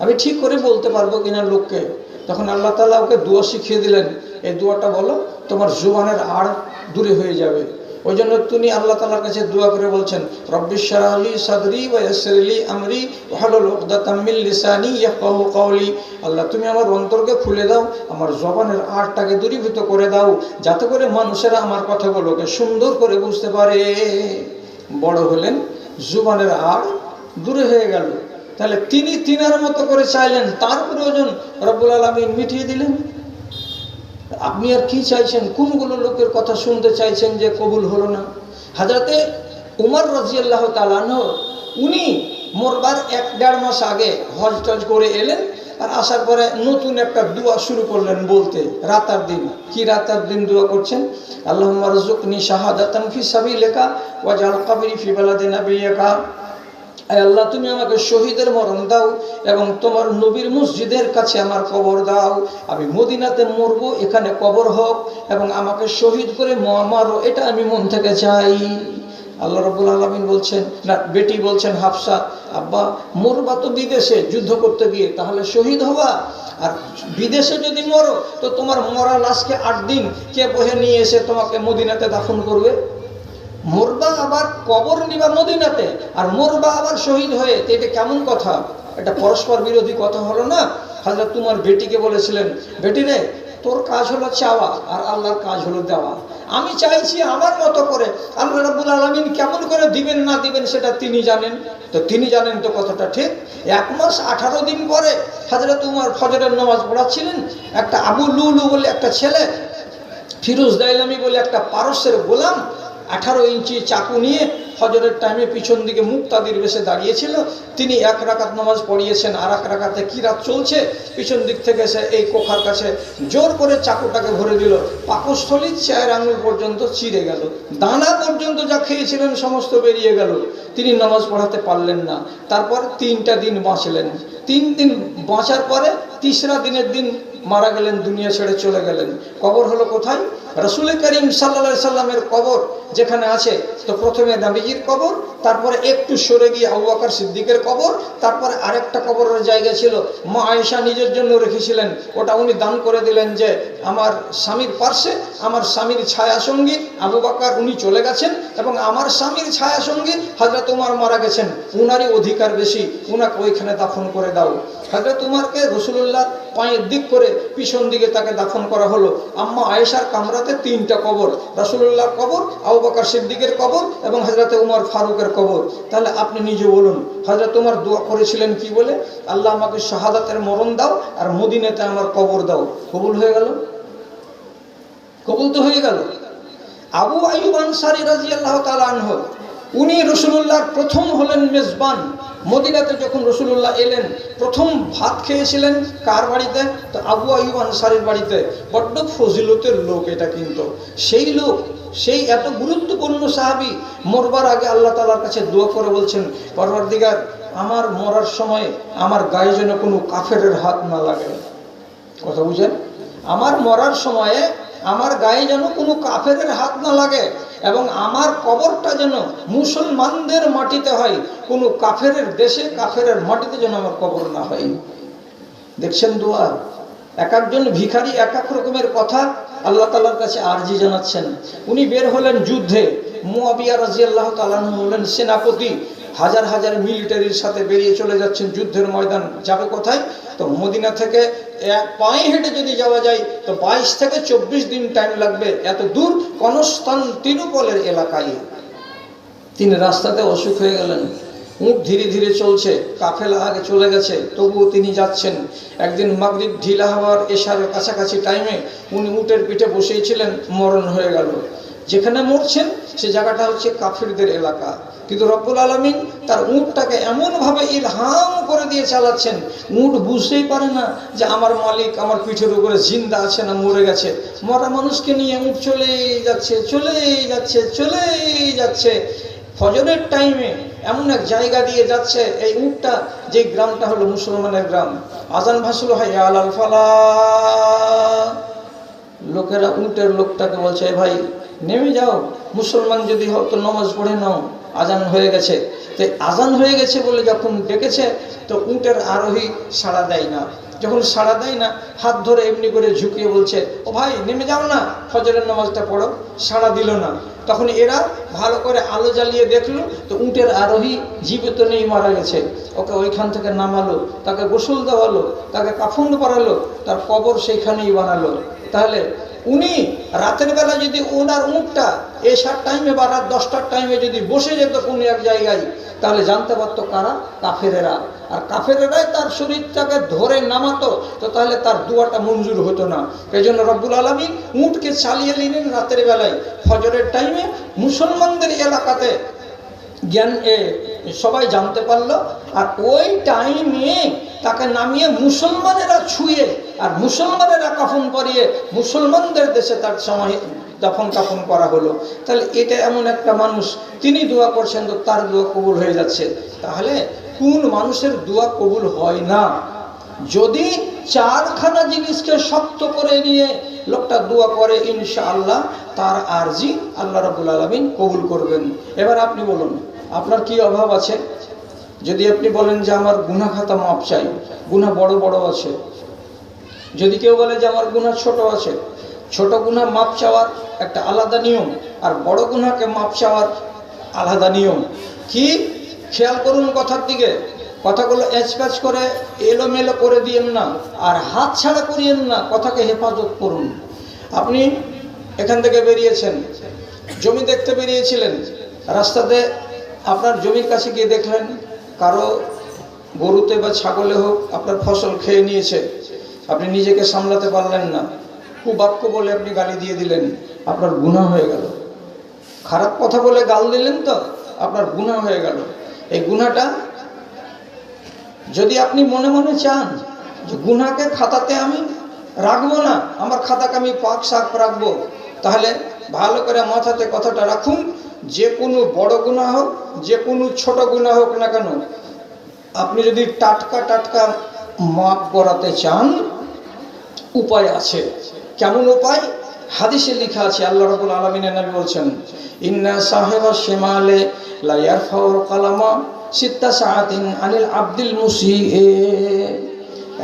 আমি ঠিক করে বলতে পারবো কিনা লোককে। তখন আল্লাহ তাআলা ওকে দোয়া শিখিয়ে দিলেন, এই দোয়াটা বলো, তোমার জবানের আড় দূরে হয়ে যাবে। ওই জন্য তিনি আল্লাহ তাআলার কাছে দোয়া করে বলছেন রব্বিশ শরহ লি সাদরি ওয়া ইয়াসসির লি আমরি ওয়াহলুল উকদাতাম মিন লিসানি ইয়াফকাহু কওলি। আল্লাহ তুমি আমার অন্তরকে খুলে দাও, আমার জবানের আড়টাকে দূরীভূত করে দাও, যাতে করে মানুষেরা আমার কথাগুলোকে সুন্দর করে বুঝতে পারে। বড় হলেন, জবানের আড় দূরে হয়ে গেল। তাহলে তিনি তিনার মতো করে চাইলেন, তার প্রয়োজন রব্বুল আলামিন মিটিয়ে দিলেন। আপনি আর কি চাইছেন? কোনগুলো লোকের কথা শুনতে চাইছেন যে কবুল হলো না? হযরতে উমর রাদিয়াল্লাহু তাআলা আনহু, উনি মরবার 1-1.5 মাস আগে হজ টজ করে এলেন, আর আসার পরে নতুন একটা দোয়া শুরু করলেন বলতে। রাতার দিন কি রাতার দিন দোয়া করছেন? আল্লাহুম্মা রযুকনি শাহাদাতান ফি সাবিলিকা ওয়াজআল কবরি ফি বালাদি নাবিয়্যিকা। আয় আল্লাহ, তুমি আমাকে শহীদের মরণ দাও এবং তোমার নবীর মসজিদের কাছে আমার কবর দাও। আমি মদিনাতে মরবো, এখানে কবর হোক এবং আমাকে শহীদ করে মারো, এটা আমি মন থেকে চাই। আল্লাহ রাব্বুল আলামিন বলছেন, না বেটি বলছেন হাফসা, আব্বা মরবা তো বিদেশে যুদ্ধ করতে গিয়ে, তাহলে শহীদ হবা। আর বিদেশে যদি মরো তো তোমার মরা লাশকে 8 দিন কে বহে নিয়ে এসে তোমাকে মদিনাতে দাফন করবে? মরবা আবার কবর নিবা মদিনাতে, আর মরবা আবার শহীদ হয়ে, তো এটা কেমন কথা? এটা পরস্পর বিরোধী কথা হলো না? হযরত তোমার বেটিকে বলেছিলেন, বেটি রে, তোর কাজ হলো চাওয়া আর আল্লাহর কাজ হলো দেওয়া। আমি চাইছি আমার মতো করে, আল্লাহ রাব্বুল আলামিন কেমন করে দিবেন না দিবেন সেটা তিনি জানেন। তো তিনি জানেন তো কথাটা ঠিক। 1 মাস 18 দিন পরে হযরত উমর ফজরের নামাজ পড়াচ্ছিলেন, একটা আবু লুলু বলে একটা ছেলে, ফিরোজ দাইলামি বলে একটা পারস্যের গোলাম 18 ইঞ্চি চাকু নিয়ে ফজরের টাইমে পিছন দিকে মুক্তাদির বেশে দাঁড়িয়েছিল। তিনি 1 রাকাত নামাজ পড়িয়েছেন, আর 1 রাকাতে কিরাত চলছে। পিছন দিক থেকে এসে এই কোখার কাছে জোর করে চাকুটাকে ভরে দিল, পাকস্থলী 4 আঙুল পর্যন্ত চিরে গেল, দানা পর্যন্ত যা খেয়েছিলেন সমস্ত বেরিয়ে গেল। তিনি নামাজ পড়াতে পারলেন না। তারপর 3টা দিন বাঁচলেন। 3 দিন বাঁচার পরে 3রা দিনের দিন মারা গেলেন, দুনিয়া ছেড়ে চলে গেলেন। কবর হলো কোথায়? রাসূল করিম সাল্লাল্লাহু আলাইহি সাল্লামের কবর যেখানে আছে, তো প্রথমে নবীজির কবর, তারপরে একটু সরে গিয়ে আবু বকর সিদ্দিকের কবর, তারপরে আরেকটা কবরের জায়গা ছিল মা আয়েশা নিজের জন্য রেখেছিলেন, ওটা উনি দান করে দিলেন যে আমার স্বামীর পার্শ্বে আমার স্বামীর ছায়া সঙ্গী আবু বকর উনি চলে গেছেন, এবং আমার স্বামীর ছায়া সঙ্গী হযরত উমর মারা গেছেন, উনারই অধিকার বেশি, উনাকে ওইখানে দাফন করে দাও। হযরত উমরকে রাসূলুল্লাহর পায়ের দিক করে পিছন দিকে তাকে দাফন করা হলো। আম্মা আয়েশার কামরাতে 3টা কবর, রাসূলুল্লাহর কবর, আবু বকর সিদ্দিকের কবর এবং হযরত উমর ফারুকের কবর। তাহলে আপনি নিজে বলুন, হযরত উমর দোয়া করেছিলেন কি বলে? আল্লাহ আমাকে শাহাদাতের মরণ দাও আর মদিনাতে আমার কবর দাও। কবুল হয়ে গেল? কবুল তো হয়ে গেল। আবু আইয়ুব আনসারী রাদিয়াল্লাহু তাআলা আনহু, উনি রাসূলুল্লাহর প্রথম হলেন মেজবান। মদিনাতে যখন রাসূলুল্লাহ এলেন, প্রথম ভাত খেয়েছিলেন কার বাড়িতে? তো আবু আইয়ুব আনসারীর বাড়িতে। বড্ড ফজিলতের লোক এটা, কিন্তু সেই লোক, সেই এত গুরুত্বপূর্ণ সাহাবী, মরবার আগে আল্লাহ তাআলার কাছে দোয়া করে বলছেন, পরওয়ারদিগার, আমার মরার সময় আমার গায়ে যেন কোনো কাফেরের হাত না লাগে। কথা বুঝেন? আমার মরার সময়ে আমার গায়ে যেন কোনো কাফেরের হাত না লাগে, এবং আমার কবরটা যেন মুসলমানদের মাটিতে হয়, কোনো কাফেরের দেশে কাফেরের মাটিতে যেন আমার কবর না হয়। দেখছেন দোয়া? এক একজন ভিখারি এক এক রকমের কথা আল্লাহ তাআলার কাছে আরজি জানাচ্ছেন। উনি বের হলেন যুদ্ধে, মুয়াবিয়া রাদিয়াল্লাহু তাআলা হলেন সেনাপতি, হাজার হাজার মিলিটারির সাথে বেরিয়ে চলে যাচ্ছেন যুদ্ধের ময়দান। যাবে কোথায়? তো মদিনা থেকে পায়ে হেঁটে যদি যাওয়া যায় তো 22 থেকে 24 দিন টাইম লাগবে, এত দূর কনস্টান্টিনোপলের এলাকায়। তিনি রাস্তাতে অসুখ হয়ে গেলেন, উট ধীরে ধীরে চলছে, কাফেলা আগে চলে গেছে, তবুও তিনি যাচ্ছেন। একদিন মাগরিব ঢিলা হওয়ার এশারের কাছাকাছি টাইমে উনি উটের পিঠে বসেছিলেন, মরণ হয়ে গেল। যেখানে মরছেন সে জায়গাটা হচ্ছে কাফিরদের এলাকা, কিন্তু রব্বুল আলামিন তার উটটাকে এমনভাবে ইলহাম করে দিয়ে চালাচ্ছেন, উট বুঝতেই পারে না যে আমার মালিক আমার পিঠের উপরে জিন্দা আছে না মরে গেছে। মরা মানুষকে নিয়ে উট চলেই যাচ্ছে, চলেই যাচ্ছে, চলেই যাচ্ছে। ফজরের টাইমে এমন এক জায়গা দিয়ে যাচ্ছে এই উটটা, যে গ্রামটা হলো মুসলমানের গ্রাম। আজান ভাসল হাইয়া আলাল ফালাহ। লোকেরা উটের লোকটাকে বলছে, ভাই নেমে যাও, মুসলমান যদি হও তো নামাজ পড়ে নাও, আজান হয়ে গেছে। তো আজান হয়ে গেছে বলে যখন ডেকেছে তো উটের আরোহী সাড়া দেয় না। যখন সাড়া দেয় না, হাত ধরে এমনি করে ঝুঁকিয়ে বলছে, ও ভাই নেমে যাও না, ফজরের নামাজটা পড়ো। সাড়া দিল না। তখন এরা ভালো করে আলো জ্বালিয়ে দেখলো তো উটের আরোহী জীবিত নেই, মারা গেছে। ওকে ওইখান থেকে নামালো, তাকে গোসল দেওয়ালো, তাকে কাফন পরালো, তার কবর সেইখানেই বানালো। তাহলে উনি রাতের বেলা যদি ওনার উটটা এশার টাইমে বা রাত 10টার টাইমে যদি বসে যেত কোনো এক জায়গায়, তাহলে জানতে পারতো কারা? কাফেরেরা। আর কাফেরেরাই তার শরীরটাকে ধরে নামাতো, তো তাহলে তার দোয়াটা মঞ্জুর হতো না। এই জন্য রব্বুল আলামিন উটকে চালিয়ে নিলেন রাতের বেলায়, ফজরের টাইমে মুসলমানদের এলাকাতে সবাই জানতে পারলো। আর ওই টাইমে তাকে নামিয়ে মুসলমানেরা ছুঁয়ে আর মুসলমানেরা কাফন পরিয়ে মুসলমানদের দেশে তার সময় দাফন কাফন করা হলো। তাহলে এটা এমন একটা মানুষ, তিনি দোয়া করছেন তো তার দোয়া কবুল হয়ে যাচ্ছে। তাহলে কোন মানুষের দোয়া কবুল হয় না? যদি চারখানা জিনিসকে শক্ত করে নিয়ে লোকটা দোয়া করে, ইনশাআল্লাহ তার আরজি আল্লাহ রাব্বুল আলামিন কবুল করবেন। এবার আপনি বলুন, আপনার কি অভাব আছে? যদি আপনি বলেন যে আমার গুনাহ খাতা মাপ চাই, গুনাহ বড় বড় আছে। যদি কেউ বলে যে আমার গুনাহ ছোট আছে, ছোট গুনাহ মাপ চাওয়ার একটা আলাদা নিয়ম, আর বড় গুনাহকে মাপ চাওয়ার আলাদা নিয়ম। কি খেয়াল করুন কথার দিকে, কথাগুলো এচপ্যাচ করে এলোমেলো করে দিয়েন না, আর হাত ছাড়া করিয়েন না, কথাকে হেফাজত করুন। আপনি এখান থেকে বেরিয়েছেন, জমি দেখতে বেরিয়েছিলেন, রাস্তাতে আপনার জমির কাছে গিয়ে দেখলেন কারো গরুতে বা ছাগলে হোক আপনার ফসল খেয়ে নিয়েছে, আপনি নিজেকে সামলাতে পারলেন না, কুবাক্য বলে আপনি গালি দিয়ে দিলেন, আপনার গুনাহ হয়ে গেল। খারাপ কথা বলে গাল দিলেন তো আপনার গুনাহ হয়ে গেল। এই গুনাহটা যদি আপনি মনে মনে চান যে গুনাহকে খাতাতে আমি রাখবো না, আমার খাতাকে আমি পাক সাফ রাখবো, তাহলে ভালো করে মাথাতে কথাটা রাখুন, যে কোনো বড় গুনাহ হোক, যে কোনো ছোট গুনাহ হোক না কেন, আপনি যদি টাটকা টাটকা মাপ করাতে চান, উপায় আছে। কেমন উপায়? হাদিসে লেখা আছে, আল্লাহ রাব্বুল আলামিনের নবী বলছেন, ইন্না সাহিবা শিমালে লা ইয়ারফাউল কালামা সিত্তা সাআতিন আনিল আব্দুল মুসিই।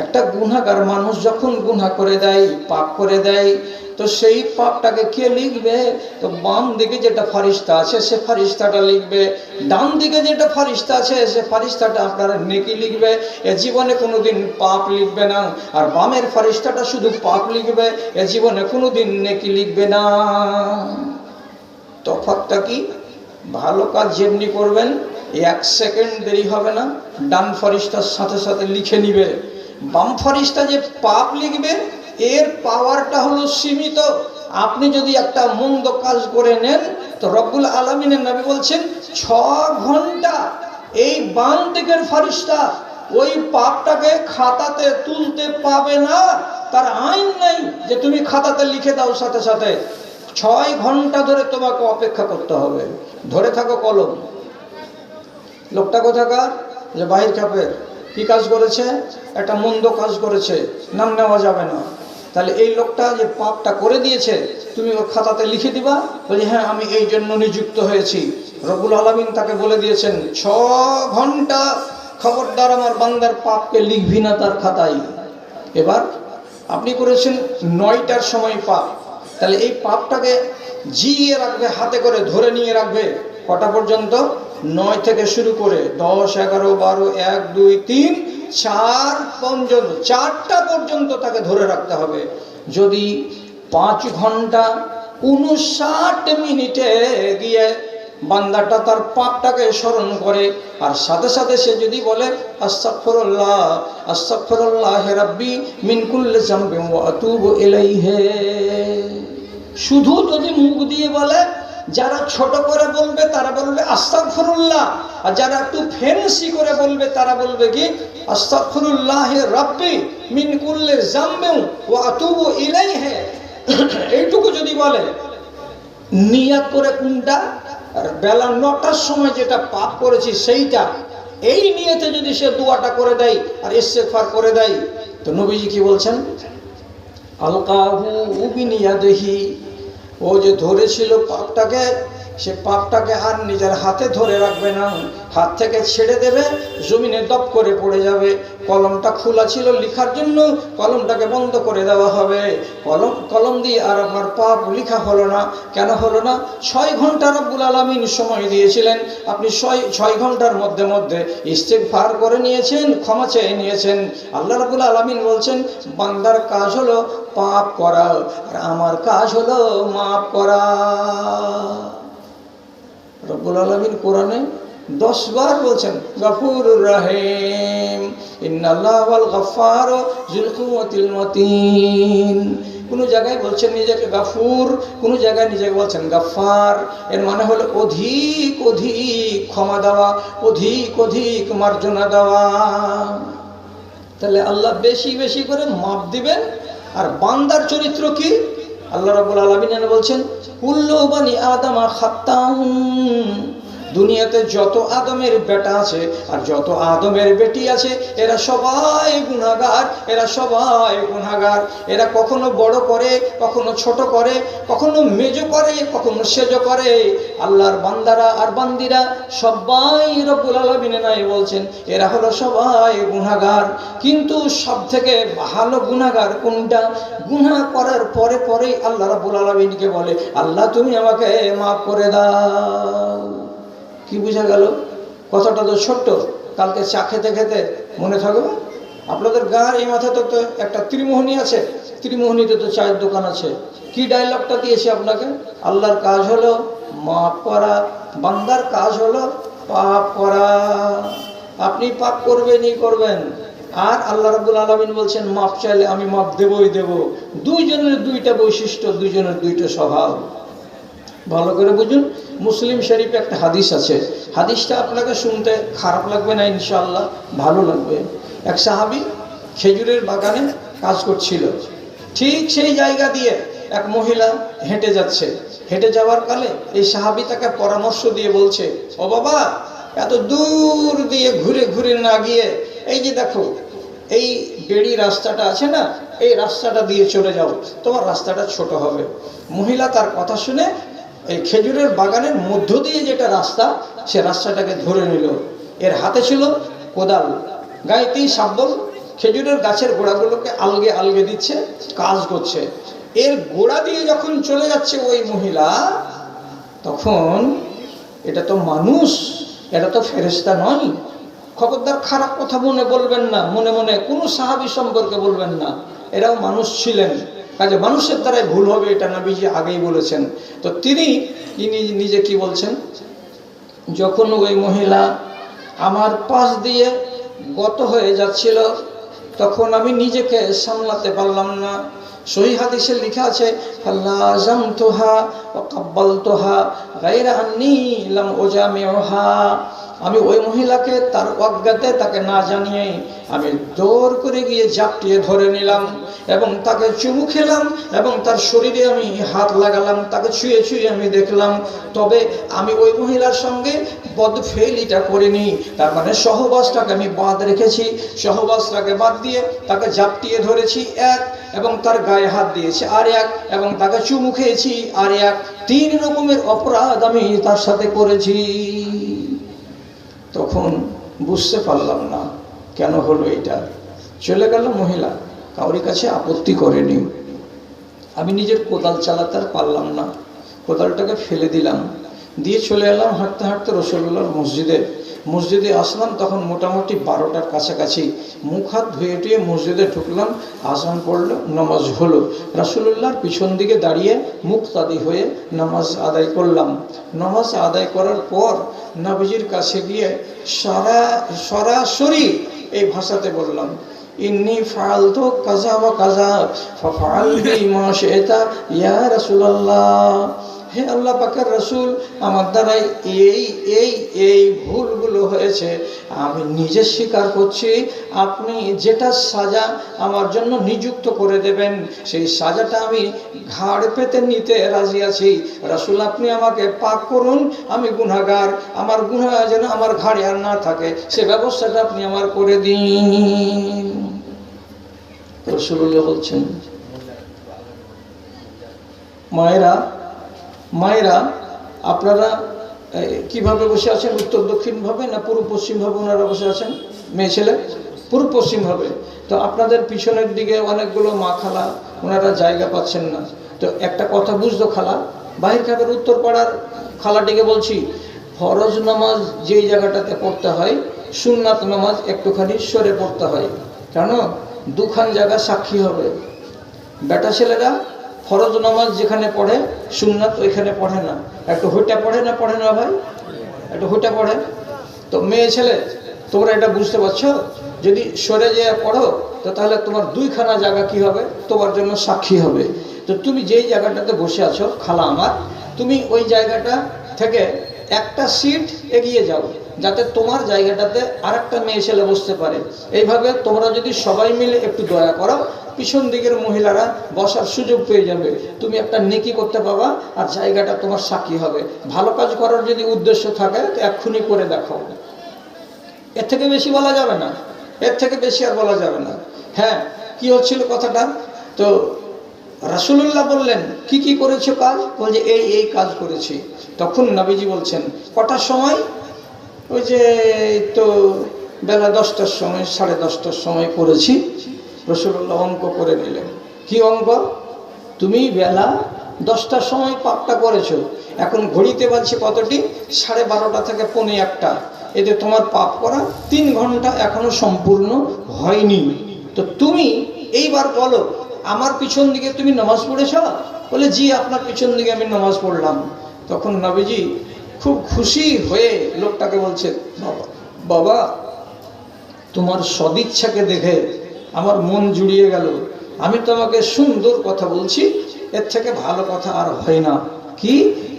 একটা গুনাহগার মানুষ যখন গুনাহ করে দেয়, পাপ করে দেয়, তো সেই পাপটাকে কে লিখবে? তো বাম দিকে যেটা ফারিস্তা আছে সে ফারিস্তাটা লিখবে, ডান দিকে যেটা ফারিস্তা আছে সে ফারিস্তাটা আপনার নেকি লিখবে। এ জীবনে কোনোদিন পাপ লিখবে না। আর বামের ফারিস্তাটা শুধু পাপ লিখবে, এ জীবনে কোনোদিন নেকি লিখবে না। তফাৎটা কি? ভালো কাজ যেমনি করবেন 1 সেকেন্ড দেরি হবে না, ডান ফারিস্তার সাথে সাথে লিখে নিবে। বাম ফারিস্তা যে পাপ লিখবে এর পাওয়ারটা হলো সীমিত। আপনি যদি একটা মন্দ কাজ করে নেন তো রব্বুল আলামিনের নবী বলছেন 6 ঘন্টা এই বাম দিকের ফারিস্তা ওই পাপটাকে খাতাতে তুলতে পাবে না। তার আইন নাই যে তুমি খাতাতে লিখে দাও সাথে সাথে। 6 ঘন্টা ধরে তোমাকে অপেক্ষা করতে হবে। ধরে থাকো কলম। লোকটা কোথাকার? যে বাহির খাপের। কি কাজ করেছে? একটা মন্দ কাজ করেছে, নাম নেওয়া যাবে না। তাহলে এই লোকটা যে পাপটা করে দিয়েছে, তুমি ওর খাতাতে লিখে দিবা, বলি হ্যাঁ আমি এই জন্য নিযুক্ত হয়েছি। রব্বুল আলামিন তাকে বলে দিয়েছেন 6 ঘন্টা খবরদার আমার বান্দার পাপকে লিখবি না তার খাতায়। এবার আপনি করেছেন 9টার সময় পাপ, তাহলে এই পাপটাকে জিয়ে রাখবে, হাতে করে ধরে নিয়ে রাখবে কটা পর্যন্ত? 9 থেকে শুরু করে 10, 11, 12, 1, 2, 3, 4 পর্যন্ত, 4টা পর্যন্ত তাকে ধরে রাখতে হবে। যদি 5 ঘন্টা 59 মিনিটে গিয়ে বান্দাটা তার পাপটাকে স্মরণ করে আর সাথে সাথে সে যদি বলে আস্তাগফিরুল্লাহ আস্তাগফিরুল্লাহ রাব্বি মিন কুল্লি যামবিন ওয়া আতুবু ইলাইহি, শুধু যদি মুখ দিয়ে বলে, যারা ছোট করে বলবে তারা বলবে আস্তাগফিরুল্লাহ, আর যারা একটু ফেন্সি করে বলবে তারা বলবে কি আস্তাগফিরুল্লাহ রাব্বি মিন কুল্লি যামবিন ওয়া আতুবু ইলাইহি। এইটুকু যদি বলে, নিয়াত করে কোনটা? আর বেলা 9টার সময় যেটা পাপ করেছি সেইটা, এই নিয়তে যদি সে দোয়াটা করে দেয় আর ইস্তেগফার করে দেয়, তো নবীজি কি বলছেন? আলকাহু বিনিয়াদিহি, ও যে ধরেছিল পাপটাকে, সে পাপটাকে আর নিজের হাতে ধরে রাখবে না, হাত থেকে ছেড়ে দেবে, জমিনে দপ করে পড়ে যাবে। কলমটা খোলা ছিল লেখার জন্য, কলমটাকে বন্ধ করে দেওয়া হবে। কলম দিয়ে আর আপনার পাপ লেখা হলো না। কেন হলো না? 6 ঘন্টা রব্বুল আলামিন সময় দিয়েছিলেন, আপনি 6 ঘন্টার মধ্যে মধ্যে ইস্তেগফার করে নিয়েছেন, ক্ষমা চেয়ে নিয়েছেন। আল্লাহ রাব্বুল আলামিন বলছেন বান্দার কাজ হলো পাপ করা, আর আমার কাজ হলো মাফ করা। রব্বুল আলামিন কোরআনে 10 বার বলছেন গফুরুর রহিম, ইন্নাল্লাহু ওয়াল গফফারু যুল কুওয়াতিল মতিন। কোনো জায়গায় বলছেন নিজেকে গাফুর, কোনো জায়গায় নিজেকে বলছেন গাফফার। এর মানে হলো অধিক অধিক ক্ষমা দেওয়া, অধিক অধিক মার্জনা দেওয়া। তাহলে আল্লাহ বেশি বেশি করে মাপ দিবেন। আর বান্দার চরিত্র কি? আল্লাহ রাব্বুল আলামিন বলছেন কুল্লু বানি আদমা খাত্তাউন। দুনিয়াতে যত আদমের বেটা আছে আর যত আদমের বেটি আছে এরা সবাই গুনাহগার, এরা সবাই গুনাহগার। এরা কখনো বড় করে, কখনো ছোট করে, কখনো মেজো করে, কখনো সেজো করে। আল্লাহর বান্দারা আর বান্দিরা সবাই রব্বুল আলামিন নাই বলছেন এরা হলো সবাই গুনাহগার। কিন্তু সব থেকে ভালো গুনাহগার কোনটা? গুনাহ করার পরে পরেই আল্লাহ রাব্বুল আলামিনকে বলে আল্লাহ তুমি আমাকে মাফ করে দাও। কি বুঝা গেল? কথাটা তো ছোট্ট, কালকে চা খেতে খেতে মনে থাকবে। আপনাদের গাঁর এই মাথাতে তো একটা ত্রিমোহনী আছে, ত্রিমোহনীতে তো চায়ের দোকান আছে। কি ডায়লগটা দিয়েছি আপনাকে? আল্লাহর কাজ হলো মাফ করা, বান্দার কাজ হলো পাপ করা। আপনি পাপ করবেনই করবেন, আর আল্লাহ রাব্বুল আলামিন বলছেন মাপ চাইলে আমি মাপ দেবই দেব। দুইজনের দুইটা বৈশিষ্ট্য, দুইজনের দুইটা স্বভাব। ভালো করে বুঝুন। মুসলিম শরীফে একটা হাদিস আছে, হাদিসটা আপনাকে শুনতে খারাপ লাগবে না, ইনশাআল্লাহ ভালো লাগবে। এক সাহাবী খেজুরের বাগানে কাজ করছিল। ঠিক সেই জায়গা দিয়ে এক মহিলা হেঁটে যাচ্ছে। হেঁটে যাওয়ার কালে এই সাহাবী তাকে পরামর্শ দিয়ে বলছে, ও বাবা, এত দূর দিয়ে ঘুরে ঘুরে না গিয়ে এই যে দেখো এই বেড়ি রাস্তাটা আছে না, এই রাস্তাটা দিয়ে চলে যাও, তোমার রাস্তাটা ছোট হবে। মহিলা তার কথা শুনে এই খেজুরের বাগানের মধ্য দিয়ে যেটা রাস্তা, সে রাস্তাটাকে ধরে নিল। এর হাতে ছিল কোদাল, গায়েতেই শাবল, খেজুরের গাছের গোড়াগুলোকে আলগে আলগে দিচ্ছে, কাজ করছে। এর গোড়া দিয়ে যখন চলে যাচ্ছে ওই মহিলা, তখন এটা তো মানুষ, এটা তো ফেরেশতা নয়। খবরদার খারাপ কথা মনে বলবেন না, মনে মনে কোনো সাহাবী সম্পর্কে বলবেন না, এরাও মানুষ ছিলেন। কাজে মানুষের দ্বারাই ভুল হবে, এটা নবীজি আগেই বলেছেন। তো তিনি নিজে কি বলছেন, যখন ওই মহিলা আমার পাশ দিয়ে গত হয়ে যাচ্ছিল তখন আমি নিজেকে সামলাতে পারলাম না। সহিহ হাদিসে লেখা আছে ফাল্লাজামতুহা ওয়া কাব্বালতুহা গায়রা আন্নী লাম উজামিউহা। আমি ওই মহিলাকে তার অজ্ঞাতে, তাকে না জানিয়ে আমি জোর করে গিয়ে জাপটিয়ে ধরে নিলাম এবং তাকে চুমু খেলাম এবং তার শরীরে আমি হাত লাগালাম, তাকে ছুঁয়ে ছুঁয়ে আমি দেখলাম। তবে আমি ওই মহিলার সঙ্গে বদফেলিটা করিনি, তার মানে সহবাসটাকে আমি বাদ রেখেছি। সহবাসটাকে বাদ দিয়ে তাকে জাপটিয়ে ধরেছি এক, এবং তার গায়ে হাত দিয়েছি আর এক, এবং তাকে চুমু খেয়েছি আর এক। 3 রকমের অপরাধ আমি তার সাথে করেছি। তখন বুঝতে পারলাম না কেন হলো এটা। চলে গেল মহিলা, কাউরি কাছে আপত্তি করেনি। আমি নিজের কোদাল চালাতে আর পারলাম না, কোদালটাকে ফেলে দিলাম, দিয়ে চলে এলাম হাঁটতে হাঁটতে রসুলুল্লাহর মসজিদে আসলাম। তখন মোটামুটি 12টার কাছাকাছি। মুখ হাত ধুয়ে টুয়ে মসজিদে ঢুকলাম, আজান পড়লো, নামাজ হলো। রাসূলুল্লাহর পিছন দিকে দাঁড়িয়ে মুক্তাদি হয়ে নামাজ আদায় করলাম। নামাজ আদায় করার পর নবীজির কাছে গিয়ে সরাসরি এই ভাষাতে বললাম, ইন্নী ফাআলতু কাযা ওয়া কাযা ফাফআল বি মা শি'তা ইয়া রাসূলুল্লাহ। হে আল্লাহ পাকের রসুল, আমার দ্বারাই এই ভুলগুলো হয়েছে, আমি নিজে স্বীকার করছি। আপনি যেটা সাজা আমার জন্য নিযুক্ত করে দেবেন সেই সাজাটা আমি ঘাড় পেতে নিতে রাজি আছি। রসুল, আপনি আমাকে পাক করুন, আমি গুনাহগার, আমার গুনাহ যেন আমার ঘাড়ে আর না থাকে সে ব্যবস্থাটা আপনি আমার করে দিন। রাসূলুল্লাহ বলছেন, মায়েরা আপনারা কিভাবে বসে আছেন? উত্তর দক্ষিণ ভাবে না পূর্ব পশ্চিম ভাবে ওনারা বসে আছেন? মেয়ে ছেলে পূর্ব পশ্চিম ভাবে। তো আপনাদের পিছনের দিকে অনেকগুলো মা খালা, ওনারা জায়গা পাচ্ছেন না। তো একটা কথা বুঝতো খালা, বাহির খাবের উত্তর পাড়ার খালাটিকে বলছি, ফরজ নামাজ যেই জায়গাটাতে পড়তে হয়, সুন্নাত নামাজ একটুখানি সরে পড়তে হয়। কেন? 2খান জায়গা সাক্ষী হবে। বেটা ছেলেরা ফরজ নামাজ যেখানে পড়ে সুন্নাত ওইখানে পড়ে না, একটু হোটা পড়ে না ভাই? একটু হোটা পড়ে। তো মেয়ে ছেলে তোমরা এটা বুঝতে পারছো, যদি সরে যেয়ে পড়ো তো তাহলে তোমার দুইখানা জায়গা কি হবে, তোমার জন্য সাক্ষী হবে। তো তুমি যেই জায়গাটাতে বসে আছো খালা আমার, তুমি ওই জায়গাটা থেকে একটা সিট এগিয়ে যাও, যাতে তোমার জায়গাটাতে আর একটা মেয়ে ছেলে বসতে পারে। এইভাবে তোমরা যদি সবাই মিলে একটু দয়া করো, পিছন দিকের মহিলারা বসার সুযোগ পেয়ে যাবে, তুমি একটা নেকি করতে পাবা, আর জায়গাটা তোমার সাক্ষী হবে। ভালো কাজ করার যদি উদ্দেশ্য থাকে তো এক্ষুনি করে দেখাও। এর থেকে বেশি বলা যাবে না, এর থেকে বেশি আর বলা যাবে না। হ্যাঁ, কি হচ্ছিল কথাটা, তো রাসূলুল্লাহ বললেন কি কি করেছো কাজ, বলছে এই এই কাজ করেছি। তখন নবীজি বলছেন কটার সময়, ওই যে তো বেলা 10টার সময়, 10:30টার সময় করেছি। রাসূলুল্লাহ অঙ্ক করে নিলেন। কি অঙ্ক, তুমি বেলা 10টার সময় পাপটা করেছো, এখন ঘড়িতে বাজছে কতটি, 12:30 থেকে 1:45, এতে তোমার পাপ করা 3 ঘন্টা এখনো সম্পূর্ণ হয়নি। তো তুমি এইবার বলো আমার পিছন দিকে তুমি নামাজ পড়েছ? বলে জি, আপনার পিছন দিকে আমি নামাজ পড়লাম। তখন নবীজি খুব খুশি হয়ে লোকটাকে বলছে, বাবা বাবা তোমার সদিচ্ছাকে দেখে আমার মন জুড়িয়ে গেল, আমি তোমাকে সুন্দর কথা বলছি, এর থেকে ভালো কথা আর হয় না। কি,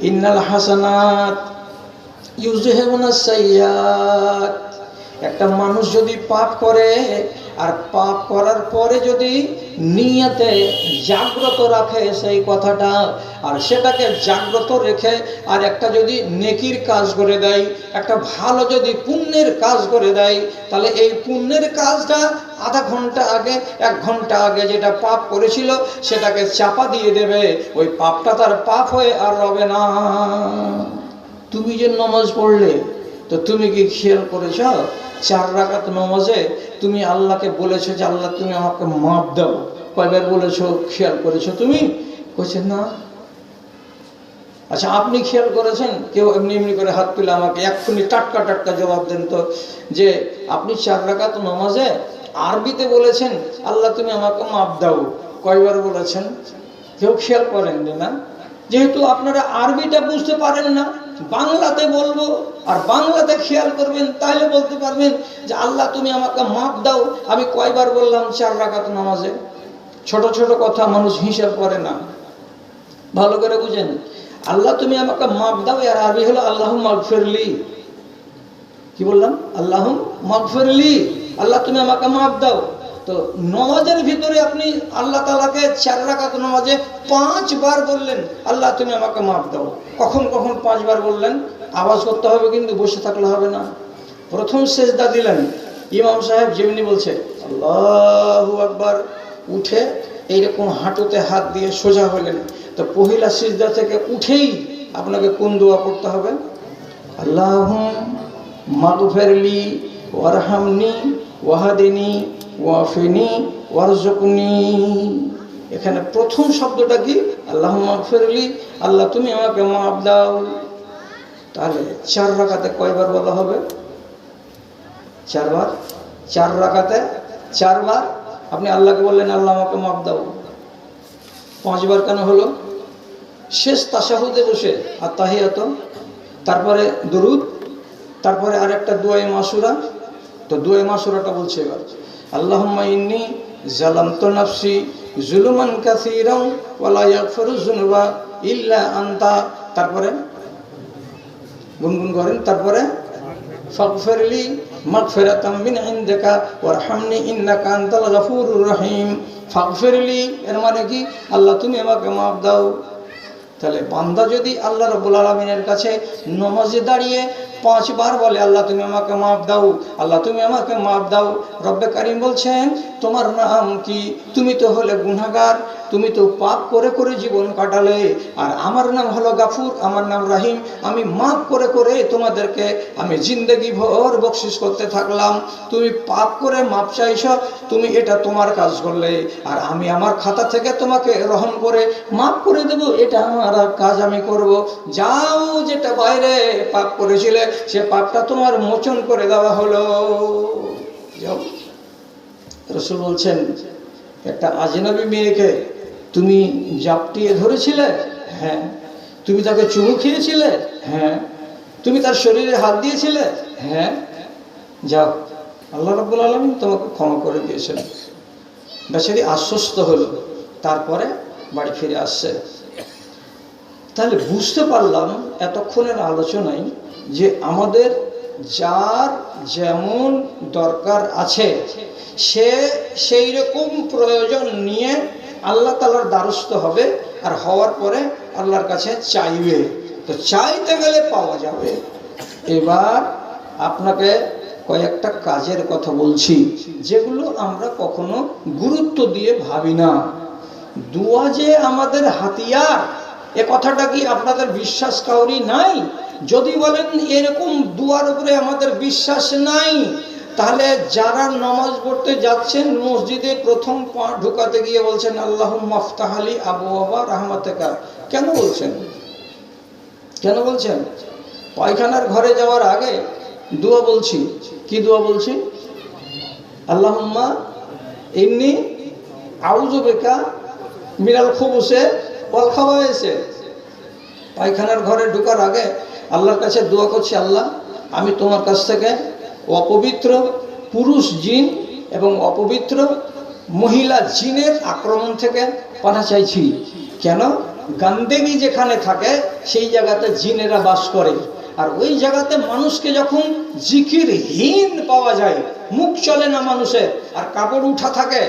ইন্নাল হাসানাত ইউযহিবুনাস সাইয়্যাত। একটা মানুষ যদি পাপ করে আর পাপ করার পরে যদি নিয়তে জাগ্রত রাখে সেই কথাটা, আর সেটাকে জাগ্রত রেখে আর একটা যদি নেকির কাজ করে দেয়, একটা ভালো যদি পুণ্যের কাজ করে দেয়, তাহলে এই পুণ্যের কাজটা আধা ঘন্টা আগে 1 ঘন্টা আগে যেটা পাপ করেছিল সেটাকে চাপা দিয়ে দেবে, ওই পাপটা তার পাপ হয়ে আর রবে না। তুমি যে নামাজ পড়লে, তো তুমি কি খেয়াল করেছ 4 রাকাত নামাজে তুমি আল্লাহকে বলেছো যে আল্লাহ তুমি আমাকে মাপ দাও, কয়বার বলেছো, খেয়াল করেছো তুমি? বলছে না। আচ্ছা, আপনি খেয়াল করেছেন? কেউ এমনি এমনি করে হাত তুলে আমাকে এক্ষুনি টাটকা টাটকা জবাব দেন তো, যে আপনি 4 রাকাত নামাজে আরবিতে বলেছেন আল্লাহ তুমি আমাকে মাপ দাও, কয়বার বলেছেন? কেউ খেয়াল করেন না। যেহেতু আপনারা আরবিটা বুঝতে পারেন না, বাংলাতে বলবো, আর বাংলাতে খেয়াল করবেন, তাহলে বলতে পারবেন যে আল্লাহ তুমি আমাকে মাপ দাও আমি কয়বার বললাম 4 রাকাত নামাজে। ছোট ছোট কথা মানুষ হিসাব করে না, ভালো করে বুঝেন। আল্লাহ তুমি আমাকে মাপ দাও এর আরবি হলো আল্লাহুম্মা মাগফিরলি। কি বললাম? আল্লাহুম্মা মাগফিরলি, আল্লাহ তুমি আমাকে মাপ দাও। তো নামাজের ভিতরে আপনি আল্লাহ তাআলাকে 4 রাকাত নামাজে 5 বার বললেন আল্লাহ তুমি আমাকে মাপ দাও। কখন কখন 5 বার বললেন, আওয়াজ করতে হবে কিন্তু বসে থাকলে হবে না। প্রথম সেজদা দিলেন, ইমাম সাহেব যেমনি বলছে আল্লাহু আকবার, উঠে এইরকম হাঁটুতে হাত দিয়ে সোজা হলেন। তো পহিলা সিজদা থেকে উঠেই আপনাকে কোন দোয়া করতে হবে? আল্লাহুম্মা মাগফিরলি ওয়ারহামনি ওয়াহদিনি ওয়াফিনি ওয়ারজুকনি। এখানে প্রথম শব্দটা কি? আল্লাহুম্মা মাগফিরলি, আল্লাহ তুমি আমাকে মাপ দাও। তাহলে 4 রাকাতে কয়বার বলা হবে? 4 বার। 4 রাকাতে 4 বার আপনি আল্লাহকে বললেন আল্লাহ আমাকে মাপ দাও। 5 বার কেন হলো? শেষ তাশাহুদে বসে আত্তাহিয়াত, তারপরে দরুদ, তারপরে আরেকটা দুআয়ে মাসুরা। তো দুআয়ে মাসুরাটা বলছে এবার আল্লাহুম্মা ইন্নী যালামতু নাফসি যুলমান কাসীরান ওয়া লা ইয়াগফিরুয যুনুবা ইল্লা আনতা। তারপরে গুনগুন করেন, তারপরে ফাগফিরলি মাগফিরাতাম মিন ইনদিকা ওয়ারহামনি ইন্নাকা আনতাল গাফুরুর রহিম। ফাগফিরলি এর মানে কি? আল্লাহ তুমি আমাকে মাফ দাও। তাহলে বান্দা যদি আল্লাহ রাব্বুল আলামিনের কাছে নামাজে দাঁড়িয়ে 5 বার বলে আল্লাহ তুমি আমাকে মাফ দাও, আল্লাহ তুমি আমাকে মাফ দাও, রব্বে কারীম বলছেন তোমার নাম কি? তুমি তো হলে গুনাহগার, তুমি তো পাপ করে করে জীবন কাটালে, আর আমার নাম হলো গাফুর, আমার নাম রাহিম, আমি মাফ করে করে তোমাদেরকে আমি জিন্দেগি ভর বকশিশ করতে থাকলাম। তুমি পাপ করে মাপ চাইছ, তুমি এটা তোমার কাজ করলে, আর আমি আমার খাতা থেকে তোমাকে রহম করে মাফ করে দেব, এটা আমার কাজ আমি করব। যাও, যেটা বাইরে পাপ করেছিলে সে পাপটা তোমার মোচন করে দেওয়া হলো। যাও। রাসূল বলছেন একটা আজনবী মেয়েকে তুমি জাপটিয়ে ধরেছিলে? হ্যাঁ। তুমি তাকে চুমু খেয়েছিলে? হ্যাঁ। তুমি তার শরীরে হাত দিয়েছিলে? হ্যাঁ যাও, আল্লাহ রাব্বুল আলামিন তোমাকে ক্ষমা করে দিয়েছেন। বেচারি আশ্বস্ত হলো, তারপরে বাড়ি ফিরে আসছে। তাহলে বুঝতে পারলাম এতক্ষণের আলোচনায় যে আমাদের যার যেমন দরকার আছে সে সেই রকম প্রয়োজন নিয়ে আল্লাহ তাআলার দ্বারস্থ হবে, আর হওয়ার পরে আল্লাহর কাছে চাইবে। তো চাইতে গেলে পাওয়া যাবে। এবার আপনাকে কয়েকটা কাজের কথা বলছি যেগুলো আমরা কখনো গুরুত্ব দিয়ে ভাবি না। দোয়া যে আমাদের হাতিয়ার, এ কথাটা কি আপনাদের বিশ্বাস কাউরি নাই? যদি বলেন এরকম দুয়ার উপরে আমাদের বিশ্বাস নাই, তাহলে যারা নামাজ পড়তে যাচ্ছেন মসজিদে প্রথম পা ঢুকাতে গিয়ে বলছেন আল্লাহুম্মা আফতাহ আলী আবওয়াবা রাহমাতিকা, কেন বলছেন? কেন বলছেন? পায়খানার ঘরে যাওয়ার আগে দোয়া বলছি। কি দোয়া বলছি? আল্লাহুম্মা ইন্নী আউযু বিকা মিনাল খুবুসে ওয়াল খাবায়েসে। পায়খানার ঘরে ঢোকার আগে আল্লাহর কাছে দোয়া করছি, আল্লাহ আমি তোমার কাছ থেকে অপবিত্র পুরুষ জিন এবং অপবিত্র মহিলা জিনের আক্রমণ থেকে পানা চাইছি। কেন? গান্দেগি যেখানে থাকে সেই জায়গাতে জিনেরা বাস করে, আর ওই জায়গাতে মানুষকে যখন জিকিরহীন পাওয়া যায়, মুখ চলে না মানুষের, আর কাপড় উঠা থাকে,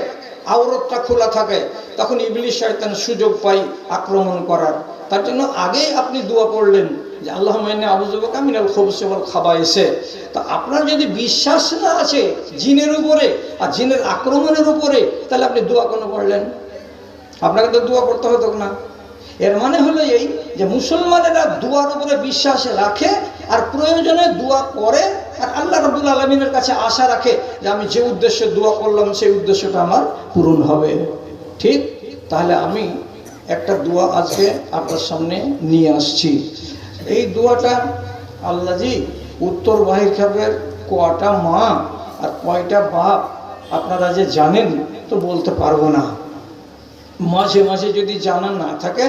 আওরতটা খোলা থাকে, তখন ইবলিশ শয়তান সুযোগ পায় আক্রমণ করার। তার জন্য আগেই আপনি দোয়া পড়লেন যে আল্লাহুম্মা ইন্নী আউযু বিকা মিনাল খুবুসি ওয়াল খাবায়েসে। তা আপনার যদি বিশ্বাস না আছে জিনের উপরে আর জিনের আক্রমণের উপরে, তাহলে আপনি দোয়া কেন পড়লেন? আপনাকে তো দোয়া করতে হতো না। এর মানে হলো এই যে মুসলমানেরা দোয়ার উপরে বিশ্বাস রাখে আর প্রয়োজনে দোয়া করে, আর আল্লাহ রাব্বুল আলামিনের কাছে আশা রাখে যে আমি যে উদ্দেশ্যে দোয়া করলাম সেই উদ্দেশ্যটা আমার পূরণ হবে। ঠিক? তাহলে আমি একটা দোয়া আজকে আপনার সামনে নিয়ে আসছি। এই দোয়াটা আল্লাহজি উত্তর বাহির খাবের কয়টা মা আর কয়টা বাপ আপনারা যে জানেন তো বলতে পারবো না। মাঝে মাঝে যদি জানা না থাকে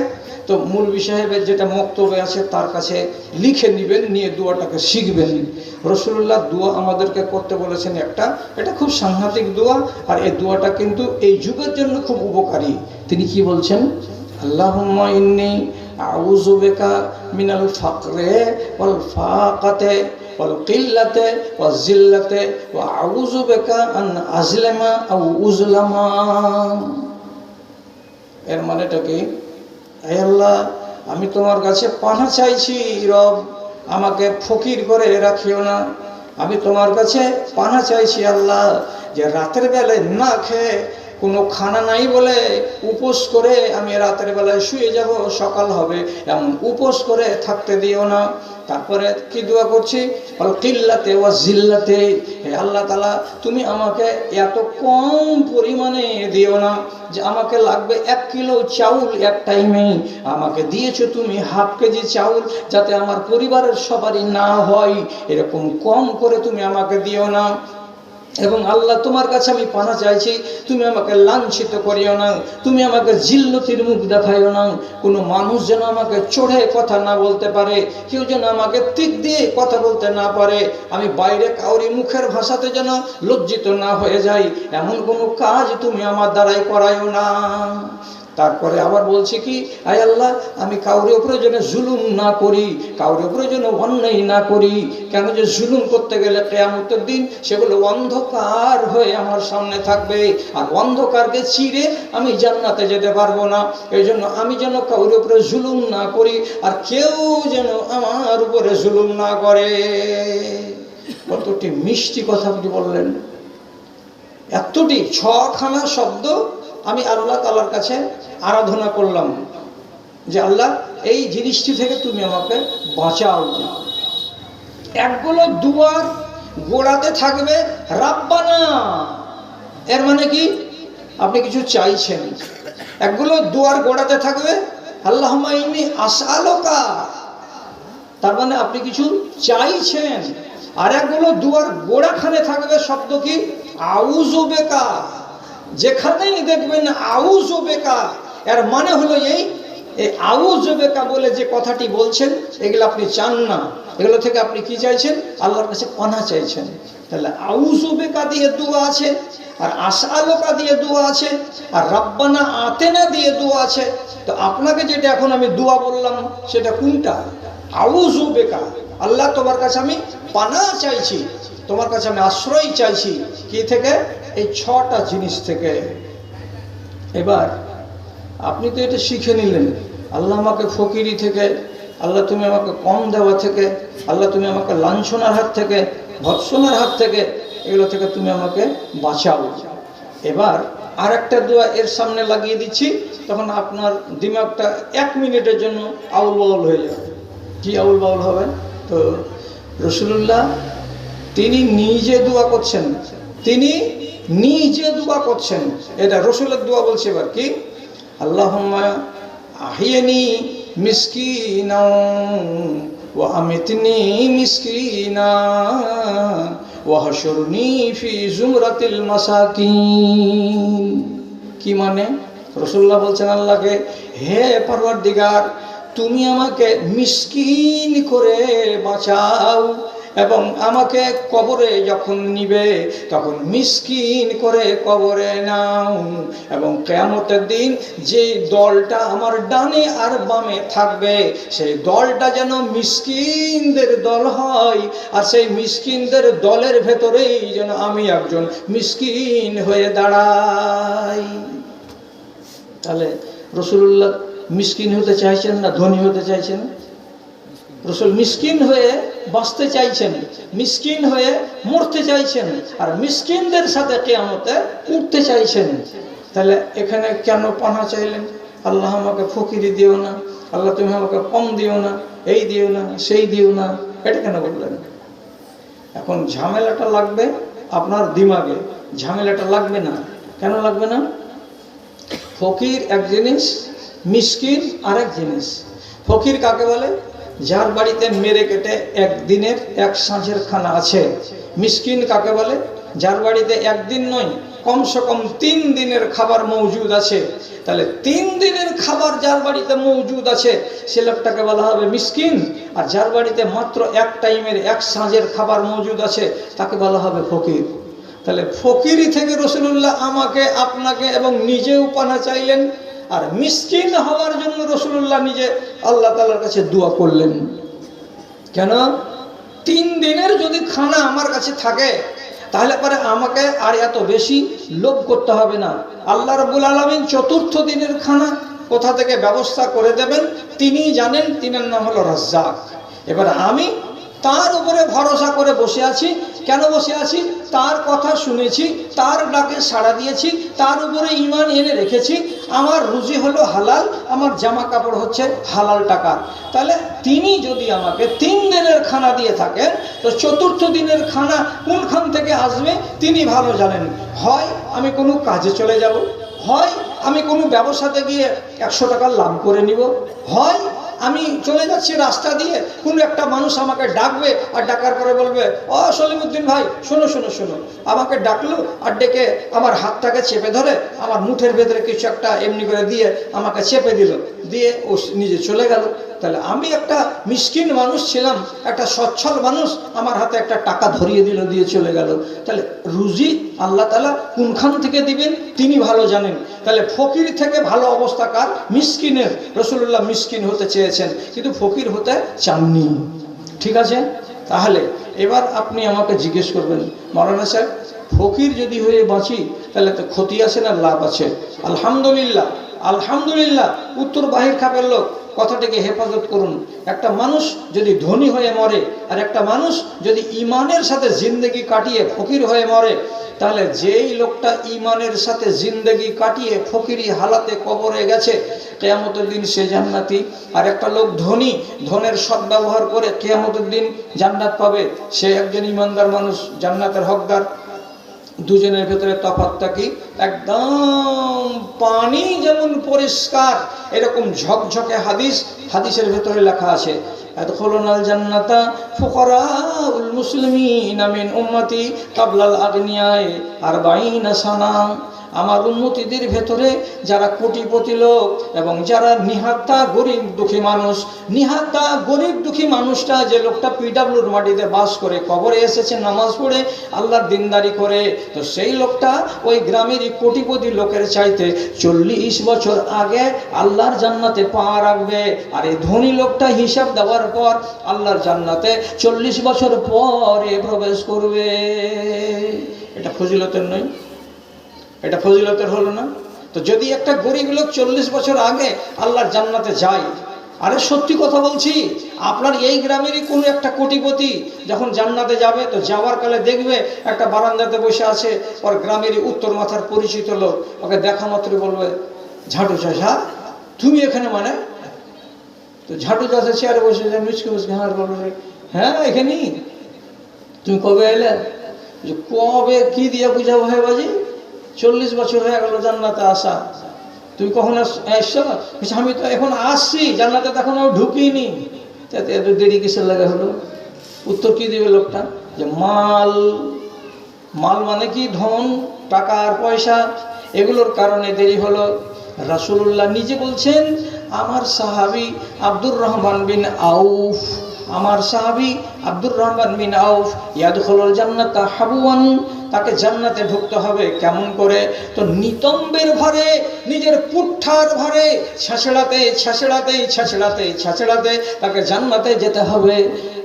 তো মৌলভী সাহেবের যেটা বক্তব্য আছে তার কাছে লিখে নেবেন, নিয়ে দোয়াটাকে শিখবেন। রাসূলুল্লাহ দোয়া আমাদেরকে করতে বলেছেন একটা, এটা খুব সাংঘাতিক দোয়া, আর এই দোয়াটা কিন্তু এই যুগের জন্য খুব উপকারী। তিনি কি বলছেন? আল্লাহুম্মা ইন্নী আউযু বিকা মিনাল ফাকরে ওয়াল ফাকাতে ওয়াল কিল্লাতে ওয়াজ জিল্লাতে ওয়া আউযু বিকা আন আজলামা আও উজলামা। এর মানেটা কি? হে আল্লাহ, আমি তোমার কাছে পানা চাইছি, রব আমাকে ফকির করে রাখিও না। আমি তোমার কাছে পানা চাইছি আল্লাহ, যে রাতের বেলায় না খেয়ে, কোনো খানা নাই বলে উপোস করে আমি রাতের বেলায় শুয়ে যাব, সকাল হবে এমন উপোস করে থাকতে দিও না। তারপরে কি দোয়া করছি? আল কিল্লাতে ওয়া জিল্লাতে, হে আল্লাহ তাআলা তুমি আমাকে এত কম পরিমাণে দিও না যে আমাকে লাগবে 1 কিলো চাউল এক টাইমে, আমাকে দিয়েছো তুমি হাফ কেজি চাউল, যাতে আমার পরিবারের সবারই না হয়, এরকম কম করে তুমি আমাকে দিও না। এবং আল্লাহ তোমার কাছে আমি পানা চাইছি, তুমি আমাকে লাঞ্ছিত করিও না, তুমি আমাকে জিল্লতির মুখ দেখাইও না। কোনো মানুষ যেন আমাকে চড়ে কথা না বলতে পারে, কেউ যেন আমাকে তিক দিয়ে কথা বলতে না পারে, আমি বাইরে কাউরি মুখের ভাষাতে যেন লজ্জিত না হয়ে যাই, এমন কোনো কাজ তুমি আমার দ্বারাই করাইও না। তারপরে আবার বলছি কি, আয় আল্লাহ আমি কাউরে উপরে যেন জুলুম না করি, কাউরে উপরে যেন অন্যায় না করি। কেন? যে জুলুম করতে গেলে কিয়ামতের দিন সেগুলো অন্ধকার হয়ে আমার সামনে থাকবে, আর অন্ধকারকে চিরে আমি জান্নাতে যেতে পারবো না। এই জন্য আমি যেন কাউরে উপরে জুলুম না করি, আর কেউ যেন আমার উপরে জুলুম না করে। কতটি মিষ্টি কথা আপনি বললেন, এতটি 6খানা শব্দ আমি আল্লাহ তাআলার কাছে আরাধনা করলাম যে আল্লাহ এই জিনিসটি থেকে তুমি আমাকে বাঁচাও। একগুলো দুয়ার গোড়াতে থাকবে রাব্বানা, এর মানে কি? আপনি কিছু চাইছেন। একগুলো দুয়ার গোড়াতে থাকবে আল্লাহুম্মা ইন্নী আসআলুকা, তার মানে আপনি কিছু চাইছেন। আর একগুলো দুয়ার গোড়াখানে থাকবে শব্দ কি? আউযু বিকা। যেখানেই দেখবেন আউযু বিকা, এর মানে হলো এই এই আউযু বিকা বলে যে কথাটি বলছেন, এগুলো আপনি চান না, এগুলো থেকে আপনি কি চাইছেন? আল্লাহর কাছে পানাহ চাইছেন। তাহলে আউযু বিকা দিয়ে দোয়া আছে, আর আসআলুকা দিয়ে দোয়া আছে, আর রাব্বানা আতেনা দিয়ে দোয়া আছে। তো আপনাকে যেটা এখন আমি দোয়া বললাম সেটা কোনটা? আউযু বিকা, আল্লাহ তোমার কাছে আমি পানাহ চাইছি, তোমার কাছে আমি আশ্রয় চাইছি। কি থেকে? এই 6টা জিনিস থেকে। এবার আপনি তো এটা শিখে নিলেন, আল্লাহ আমাকে ফকিরি থেকে, আল্লাহ তুমি আমাকে কম দেওয়া থেকে, আল্লাহ তুমি আমাকে লাঞ্ছনার হাত থেকে, ভৎসনার হাত থেকে, এগুলো থেকে তুমি আমাকে বাঁচাও। এবার আর একটা দোয়া এর সামনে লাগিয়ে দিচ্ছি, তখন আপনার দিমাগটা 1 মিনিটের জন্য আউল বাউল হয়ে যাবে। কি আউল বাউল হবে? তো রাসূলুল্লাহ তিনি নিজে দোয়া করছেন, তিনি নিজে দোয়া করছেন। এটা রাসূলের দোয়া বলছে। এবার কি? আল্লাহুম্মা আহিয়ানি মিসকিনা ওয়া আমিতনি মিসকিনা ওয়া হাশুরনি ফি জুমরাতিল মাসাকিন। কি মানে? রাসূলুল্লাহ বলছেন আল্লাহকে, হে পরওয়ারদিগার, তুমি আমাকে মিসকিন করে বাঁচাও, এবং আমাকে কবরে যখন নিবে তখন মিসকিন করে কবরে নাও, এবং কিয়ামতের দিন যে দলটা আমার ডানে আর বামে থাকবে সেই দলটা যেন মিসকিনদের দল হয়, আর সেই মিসকিনদের দলের ভেতরেই যেন আমি একজন মিসকিন হয়ে দাঁড়াই। তাহলে রাসূলুল্লাহ মিসকিন হতে চাইছেন না ধনী হতে চাইছেন? রাসূল মিসকিন হয়ে বাঁচতে চাইছেন, মিসকিন হয়ে মরতে চাইছেন, আর মিসকিনদের সাথে কিয়ামতে উঠতে চাইছেন। তাহলে এখানে কেন পানাহ চাইলেন? আল্লাহ আমাকে ফকিরি দিও না, আল্লাহ তুমি আমাকে কম দিও না, এই দিও না, সেই দিও না, এটা কেন বললেন? এখন ঝামেলাটা লাগবে আপনার দিমাগে, ঝামেলাটা লাগবে না। কেন লাগবে না? ফকির এক জিনিস, মিসকিন আরেক জিনিস। ফকির কাকে বলে? যার বাড়িতে মেরে কেটে একদিনের এক সাঁঝের খানা আছে। মিসকিন কাকে বলে? যার বাড়িতে একদিন নয়, কমসে কম 3 দিনের খাবার মজুদ আছে। তাহলে 3 দিনের খাবার যার বাড়িতে মজুদ আছে সে লোকটাকে বলা হবে মিসকিন, আর যার বাড়িতে মাত্র এক টাইমের এক সাঁঝের খাবার মজুদ আছে তাকে বলা হবে ফকির। তাহলে ফকিরি থেকে রাসূলুল্লাহ আমাকে, আপনাকে এবং নিজেও পানাহ চাইলেন, আর মিসকিন হওয়ার জন্য রাসূলুল্লাহ নিজে আল্লাহ তাআলার কাছে দোয়া করলেন। কেন? 3 দিনের যদি খানা আমার কাছে থাকে তাহলে পরে আমাকে আর এত বেশি লোভ করতে হবে না। আল্লাহ রাব্বুল আলামিন 4র্থ দিনের খানা কোথা থেকে ব্যবস্থা করে দেবেন তিনিই জানেন। তিনার নাম হলো রাজ্জাক। এবার আমি তার উপরে ভরসা করে বসে আছি। কেন বসে আছি? তার কথা শুনেছি, তার ডাকে সাড়া দিয়েছি, তার উপরে ঈমান এনে রেখেছি। আমার রুজি হলো হালাল, আমার জামা কাপড় হচ্ছে হালাল টাকা। তাহলে তিনি যদি আমাকে 3 দিনের খানা দিয়ে থাকেন, তো 4র্থ দিনের খানা কোনখান থেকে আসবে তিনি ভালো জানেন। হয় আমি কোনো কাজে চলে যাব, হয় আমি কোনো ব্যবসাতে গিয়ে 100 টাকা লাভ করে নিব, হয় আমি চলে যাচ্ছি রাস্তা দিয়ে, কোনো একটা মানুষ আমাকে ডাকবে, আর ডাকার পরে বলবে, ও সলিমুদ্দিন ভাই শোনো শোনো শোনো, আমাকে ডাকলো, আর ডেকে আমার হাতটাকে চেপে ধরে আমার মুঠের ভেতরে কিছু একটা এমনি করে দিয়ে আমাকে চেপে দিল, দিয়ে ও নিজে চলে গেল। তাহলে আমি একটা মিসকিন মানুষ ছিলাম, একটা সচ্ছল মানুষ, আমার হাতে একটা টাকা ধরিয়ে দিল, দিয়ে চলে গেল। তাহলে রুজি আল্লাহ তাআলা কোনখান থেকে দিবেন তিনি ভালো জানেন। তাহলে ফকির থেকে ভালো অবস্থা কার? মিসকিনের। রাসূলুল্লাহ মিসকিন হতে চেয়েছেন কিন্তু ফকির হতে চাননি। ঠিক আছে? তাহলে এবার আপনি আমাকে জিজ্ঞেস করবেন, মাওলানা সাহেব ফকির যদি হয়ে বাঁচি তাহলে তো ক্ষতি আছে না লাভ আছে? আলহামদুলিল্লাহ, আলহামদুলিল্লাহ। উত্তর বাহির খাপের লোক কথাটিকে হেফাজত করুন। একটা মানুষ যদি ধনী হয়ে মরে, আর একটা মানুষ যদি ঈমানের সাথে জিন্দেগি কাটিয়ে ফকির হয়ে মরে, তাহলে যেই লোকটা ঈমানের সাথে জিন্দেগি কাটিয়ে ফকিরি হালাতে কবরে গেছে কিয়ামতের দিন সে জান্নাতি। আর একটা লোক ধনী, ধনের সদ্ব্যবহার করে কিয়ামতের দিন জান্নাত পাবে, সে একজন ঈমানদার মানুষ, জান্নাতের হকদার। দুজনের ভেতরে তফাৎটা কি? একদম পানি যেমন পরিষ্কার এরকম ঝকঝকে হাদিসের ভেতরে লেখা আছে, আদখুলুনাল জান্নাতা ফুকারাউল মুসলিমিনা মিন উম্মতি কাবলাল আগনিয়ায়ে 40 সানা। আমার উম্মতিদের ভেতরে যারা কোটিপতি লোক এবং যারা নিহাত্তা গরিব দুঃখী মানুষ, নিহাত্তা গরিব দুঃখী মানুষটা যে লোকটা পিডাব্লিউর মাটিতে বাস করে, কবরে এসেছে নামাজ পড়ে আল্লাহর দিনদারি করে, তো সেই লোকটা ওই গ্রামেরই কোটিপতি লোকের চাইতে 40 বছর আগে আল্লাহর জান্নাতে পা রাখবে। আর এই ধনী লোকটা হিসাব দেওয়ার পর আল্লাহর জান্নাতে 40 বছর পরে প্রবেশ করবে। এটা ফজিলতের নয়? এটা ফজিলতের হলো না? তো যদি একটা গরিব লোক 40 বছর আগে আল্লাহর জান্নাতে যায়, আরে সত্যি কথা বলছি, আপনার এই গ্রামেরই কোনো একটা কোটিপতি যখন জান্নাতে যাবে, তো যাওয়ার কালে দেখবে একটা বারান্দাতে বসে আছে ওর গ্রামেরই উত্তর মাথার পরিচিত লোক, ওকে দেখা মাত্র বলবে, ঝাঁটু চাষা তুমি এখানে? মানে তো ঝাঁটু চাষা চেয়ারে বসে যায়, মুচকে মুচকে হাঁড় বলবে, হ্যাঁ এখানেই। তুমি কবে এলে? কবে কি দিয়ে বুঝাবো? হয় বাজি 40 বছর হয়ে গেল জান্নাতে আসা, তুমি কখন এসছো? আমি তো এখন আসছি, জান্নাতে তখন আমি ঢুকিনি। এত দেরি কিসের লাগে হলো? উত্তর কি দিবে লোকটা? যে মাল মানে কি? ধন, টাকা আর পয়সা, এগুলোর কারণে দেরি হলো। রাসূলুল্লাহ নিজে বলছেন, আমার সাহাবী আব্দুর রহমান বিন আউফ, আমার সাহাবী আব্দুর রহমান বিন আউফ ইয়াদখুলুল জান্নাতা হাবওয়ান, তাকে জান্নাতে ঢুকতে হবে কেমন করে? তো নিতম্বের ভরে, নিজের পুঠার ভরে ছেঁচড়াতে তাকে জান্নাতে যেতে হবে।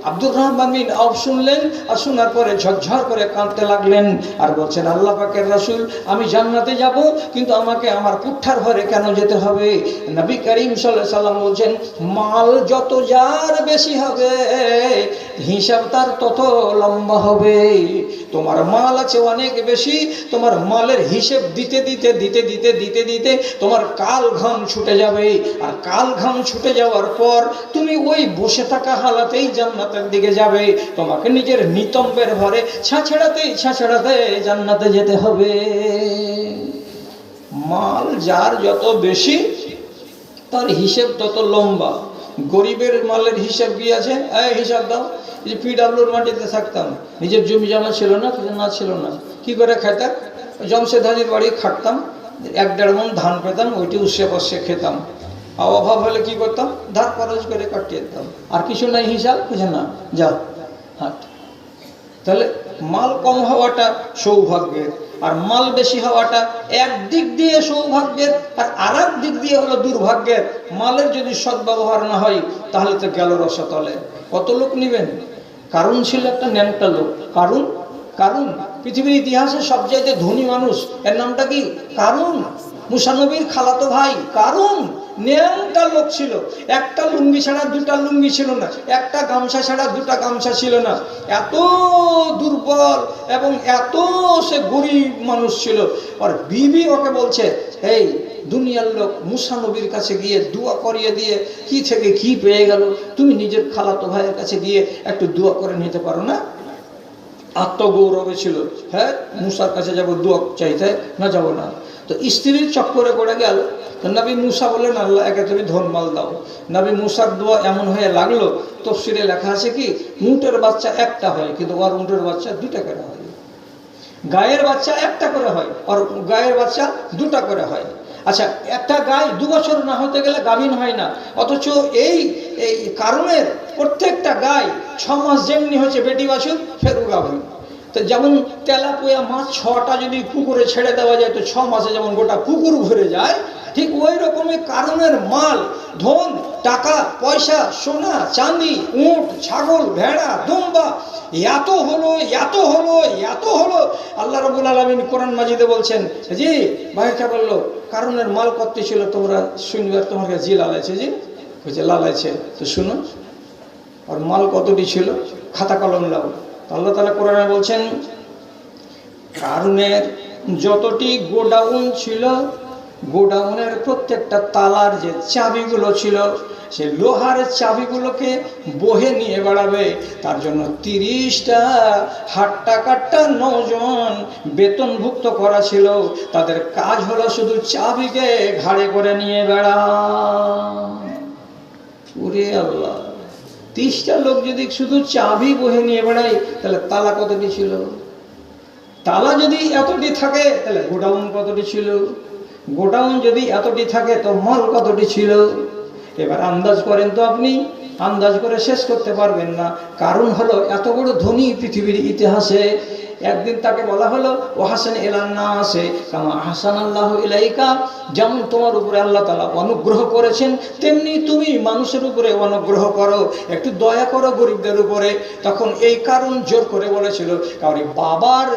আব্দুর রহমান বিন আউফ শুনলেন, আর শোনার পরে ঝরঝর করে কাঁদতে লাগলেন আর বলছেন, আল্লাহ পাকের রাসূল, আমি জান্নাতে যাব, কিন্তু আমাকে আমার পুঠার ভরে কেন যেতে হবে? নবী করিম সাল্লাল্লাহু আলাইহি সাল্লাম বলছেন, মাল যত যার বেশি হবে হিসাব তার তত লম্বা হবে। তোমার মাল আছে অনেক বেশি, তোমার মালের হিসেব দিতে দিতে তোমার কাল ঘাম ছুটে যাবে, আর কাল ঘাম ছুটে যাওয়ার পর তুমি ওই বসে থাকা হালাতেই জান্নাতের দিকে যাবে। তোমাকে নিজের নিতম্বের ভরে ছাঁচড়াতে জান্নাতে যেতে হবে। মাল যার যত বেশি তার হিসেব তত লম্বা। গরিবের মালের হিসাব কি আছে? হিসাব দাও। যে পিডাব্লিউর মাটিতে থাকতাম, নিজের জমি জমা ছিল না, ছিল না, কি করে খাইতাম? জমশেদ হাজির বাড়ি খাটতাম, 1-1.5 মণ ধান পেতাম, ওইটি উৎসে বসে খেতাম। অভাব হলে কি করতাম? ধার খরচ করে কাটিয়ে দিতাম, আর কিছু নাই হিসাব, বুঝে না, যা হাট। তাহলে মাল কম হওয়াটা সৌভাগ্যের, আর মাল বেশি হওয়াটা একদিক দিয়ে সৌভাগ্যের, আর আর এক দিক দিয়ে হলো দুর্ভাগ্যের। মালের যদি সদ্ব্যবহার না হয় তাহলে তো গেল রসাতলে। কত লোক নেবেন? কারুন ছিল একটা ন্যাংটা লোক। কারুন পৃথিবীর ইতিহাসে সবচাইতে ধনী মানুষ, এর নামটা কি? কারুন। মুসা নবীর খালাতো ভাই কারুন ন্যাংটা লোক ছিল। একটা লুঙ্গি ছাড়া 2টা লুঙ্গি ছিল না, একটা গামছা ছাড়া 2টা গামছা ছিল না। এত দুর্বল এবং এত সে গরিব মানুষ ছিল। আর বিবি ওকে বলছে, এই দুনিয়ার লোক মুসা নবীর কাছে গিয়ে দোয়া করিয়ে দিয়ে কি থেকে কি পেয়ে গেল, তুমি নিজের খালাতো ভাইয়ের কাছে গিয়ে একটু দোয়া করে নিতে পারো না? আত্মগৌরবে ছিল, হ্যাঁ মুসার কাছে যাবো দোয়া চাইতে, না যাবো না। তো স্ত্রীর চক্করে পড়ে গেল। তো নবী মুসা বললেন, আল্লাহ একে তুমি ধনমাল দাও। নবী মুসার দোয়া এমন হয়ে লাগলো, তফসিরে লেখা আছে কি, উটের বাচ্চা একটা হয়, কিন্তু ওর উটের বাচ্চা 2টা করে হয়। গায়ের বাচ্চা 1টা করে হয়, আর গায়ের বাচ্চা 2টা করে হয়। আচ্ছা, একটা গায়ে 2 বছর না হতে গেলে গাভীন হয় না, অথচ এই কারণের প্রত্যেকটা গায়ে 6 মাস যেমনি হচ্ছে বেটি বাছুর, ফেরু গাভীন। তো যেমন তেলাপিয়া মাছ 6টা যদি পুকুরে ছেড়ে দেওয়া যায়, তো 6 মাসে যেমন গোটা পুকুর ভরে যায়, ঠিক ওই রকমই কারণের মাল, ধন, টাকা পয়সা, সোনা চাঁদি, উট, ছাগল, ভেড়া, দুম্বা এত হলো। আল্লাহ রাব্বুল আলামিন কোরআন মাজিদে বলছেন, জি ভাইটা বললো কারণের মাল কত ছিল, তোমরা শুনবার তোমার কাছে জি লালাইছে, জি বলছে লালাইছে, তো শুনো আর মাল কতটি ছিল, খাতা কলম লাও। আল্লাহ তাআলা কোরআনে বলছেন, কারণের যতটি গোডাউন ছিল গোডাউনের প্রত্যেকটা তালার যে চাবিগুলো ছিল, সে লোহার চাবিগুলোকে বহে নিয়ে বেড়াবে। তার জন্য 30টা হাট্টা কাট্টা নজন বেতনভুক্ত করা ছিল। তাদের কাজ হলো শুধু চাবিকে ঘাড়ে করে নিয়ে বেড়া। ওরে আল্লাহ, 30টা লোক যদি শুধু চাবি বহে নিয়ে বেড়ায়, তাহলে তালা কতটি ছিল? তালা যদি এতটি থাকে, তাহলে গোডাউন কতটি ছিল? গোডাউন যদি এতটি থাকে, তো মাল কতটি ছিল? এবার আন্দাজ করেন তো, আপনি আন্দাজ করে শেষ করতে পারবেন না। কারণ হলো, এত বড় ধনী পৃথিবীর ইতিহাসে একদিন তাকে বলা হলো, ও হাসান এলান্না আছে কামা হাসান আল্লাহ ইলাইকা, যেমন তোমার উপরে আল্লাহ তাআলা অনুগ্রহ করেছেন, তেমনি তুমি মানুষের উপরে অনুগ্রহ করো, একটু দয়া করো গরিবদের উপরে। তখন এই কারণ জোর করে বলেছিল, কারণ বাবার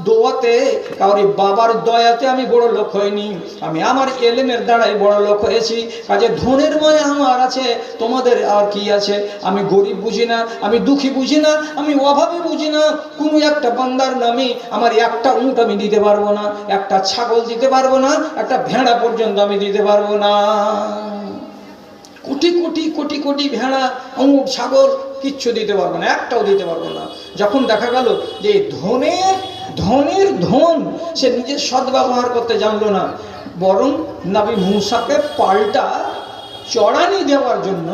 দোয়াতে, কাউরি বাবার দয়াতে আমি বড় লোক হইনি, আমি আমার এলেমের দ্বারাই বড় লোক হয়েছি। কাজে ধনের মায়া আমার আছে, তোমাদের আর কি আছে? আমি গরিব বুঝি না, আমি দুঃখী বুঝি না, আমি অভাবী বুঝি না। কোনো একটা বান্দার নামে আমার একটা উট আমি দিতে পারবো না, একটা ছাগল দিতে পারবো না, একটা ভেড়া পর্যন্ত আমি দিতে পারবো না। কোটি কোটি কোটি কোটি ভেড়া, উট, ছাগল কিচ্ছু দিতে পারবো না, একটাও দিতে পারবো না। যখন দেখা গেল যে ধনের ধন সে নিজের সদ্ব্যবহার করতে জানলো না, বরং নবী মূসাকে পাল্টা চড়ানি দেওয়ার জন্য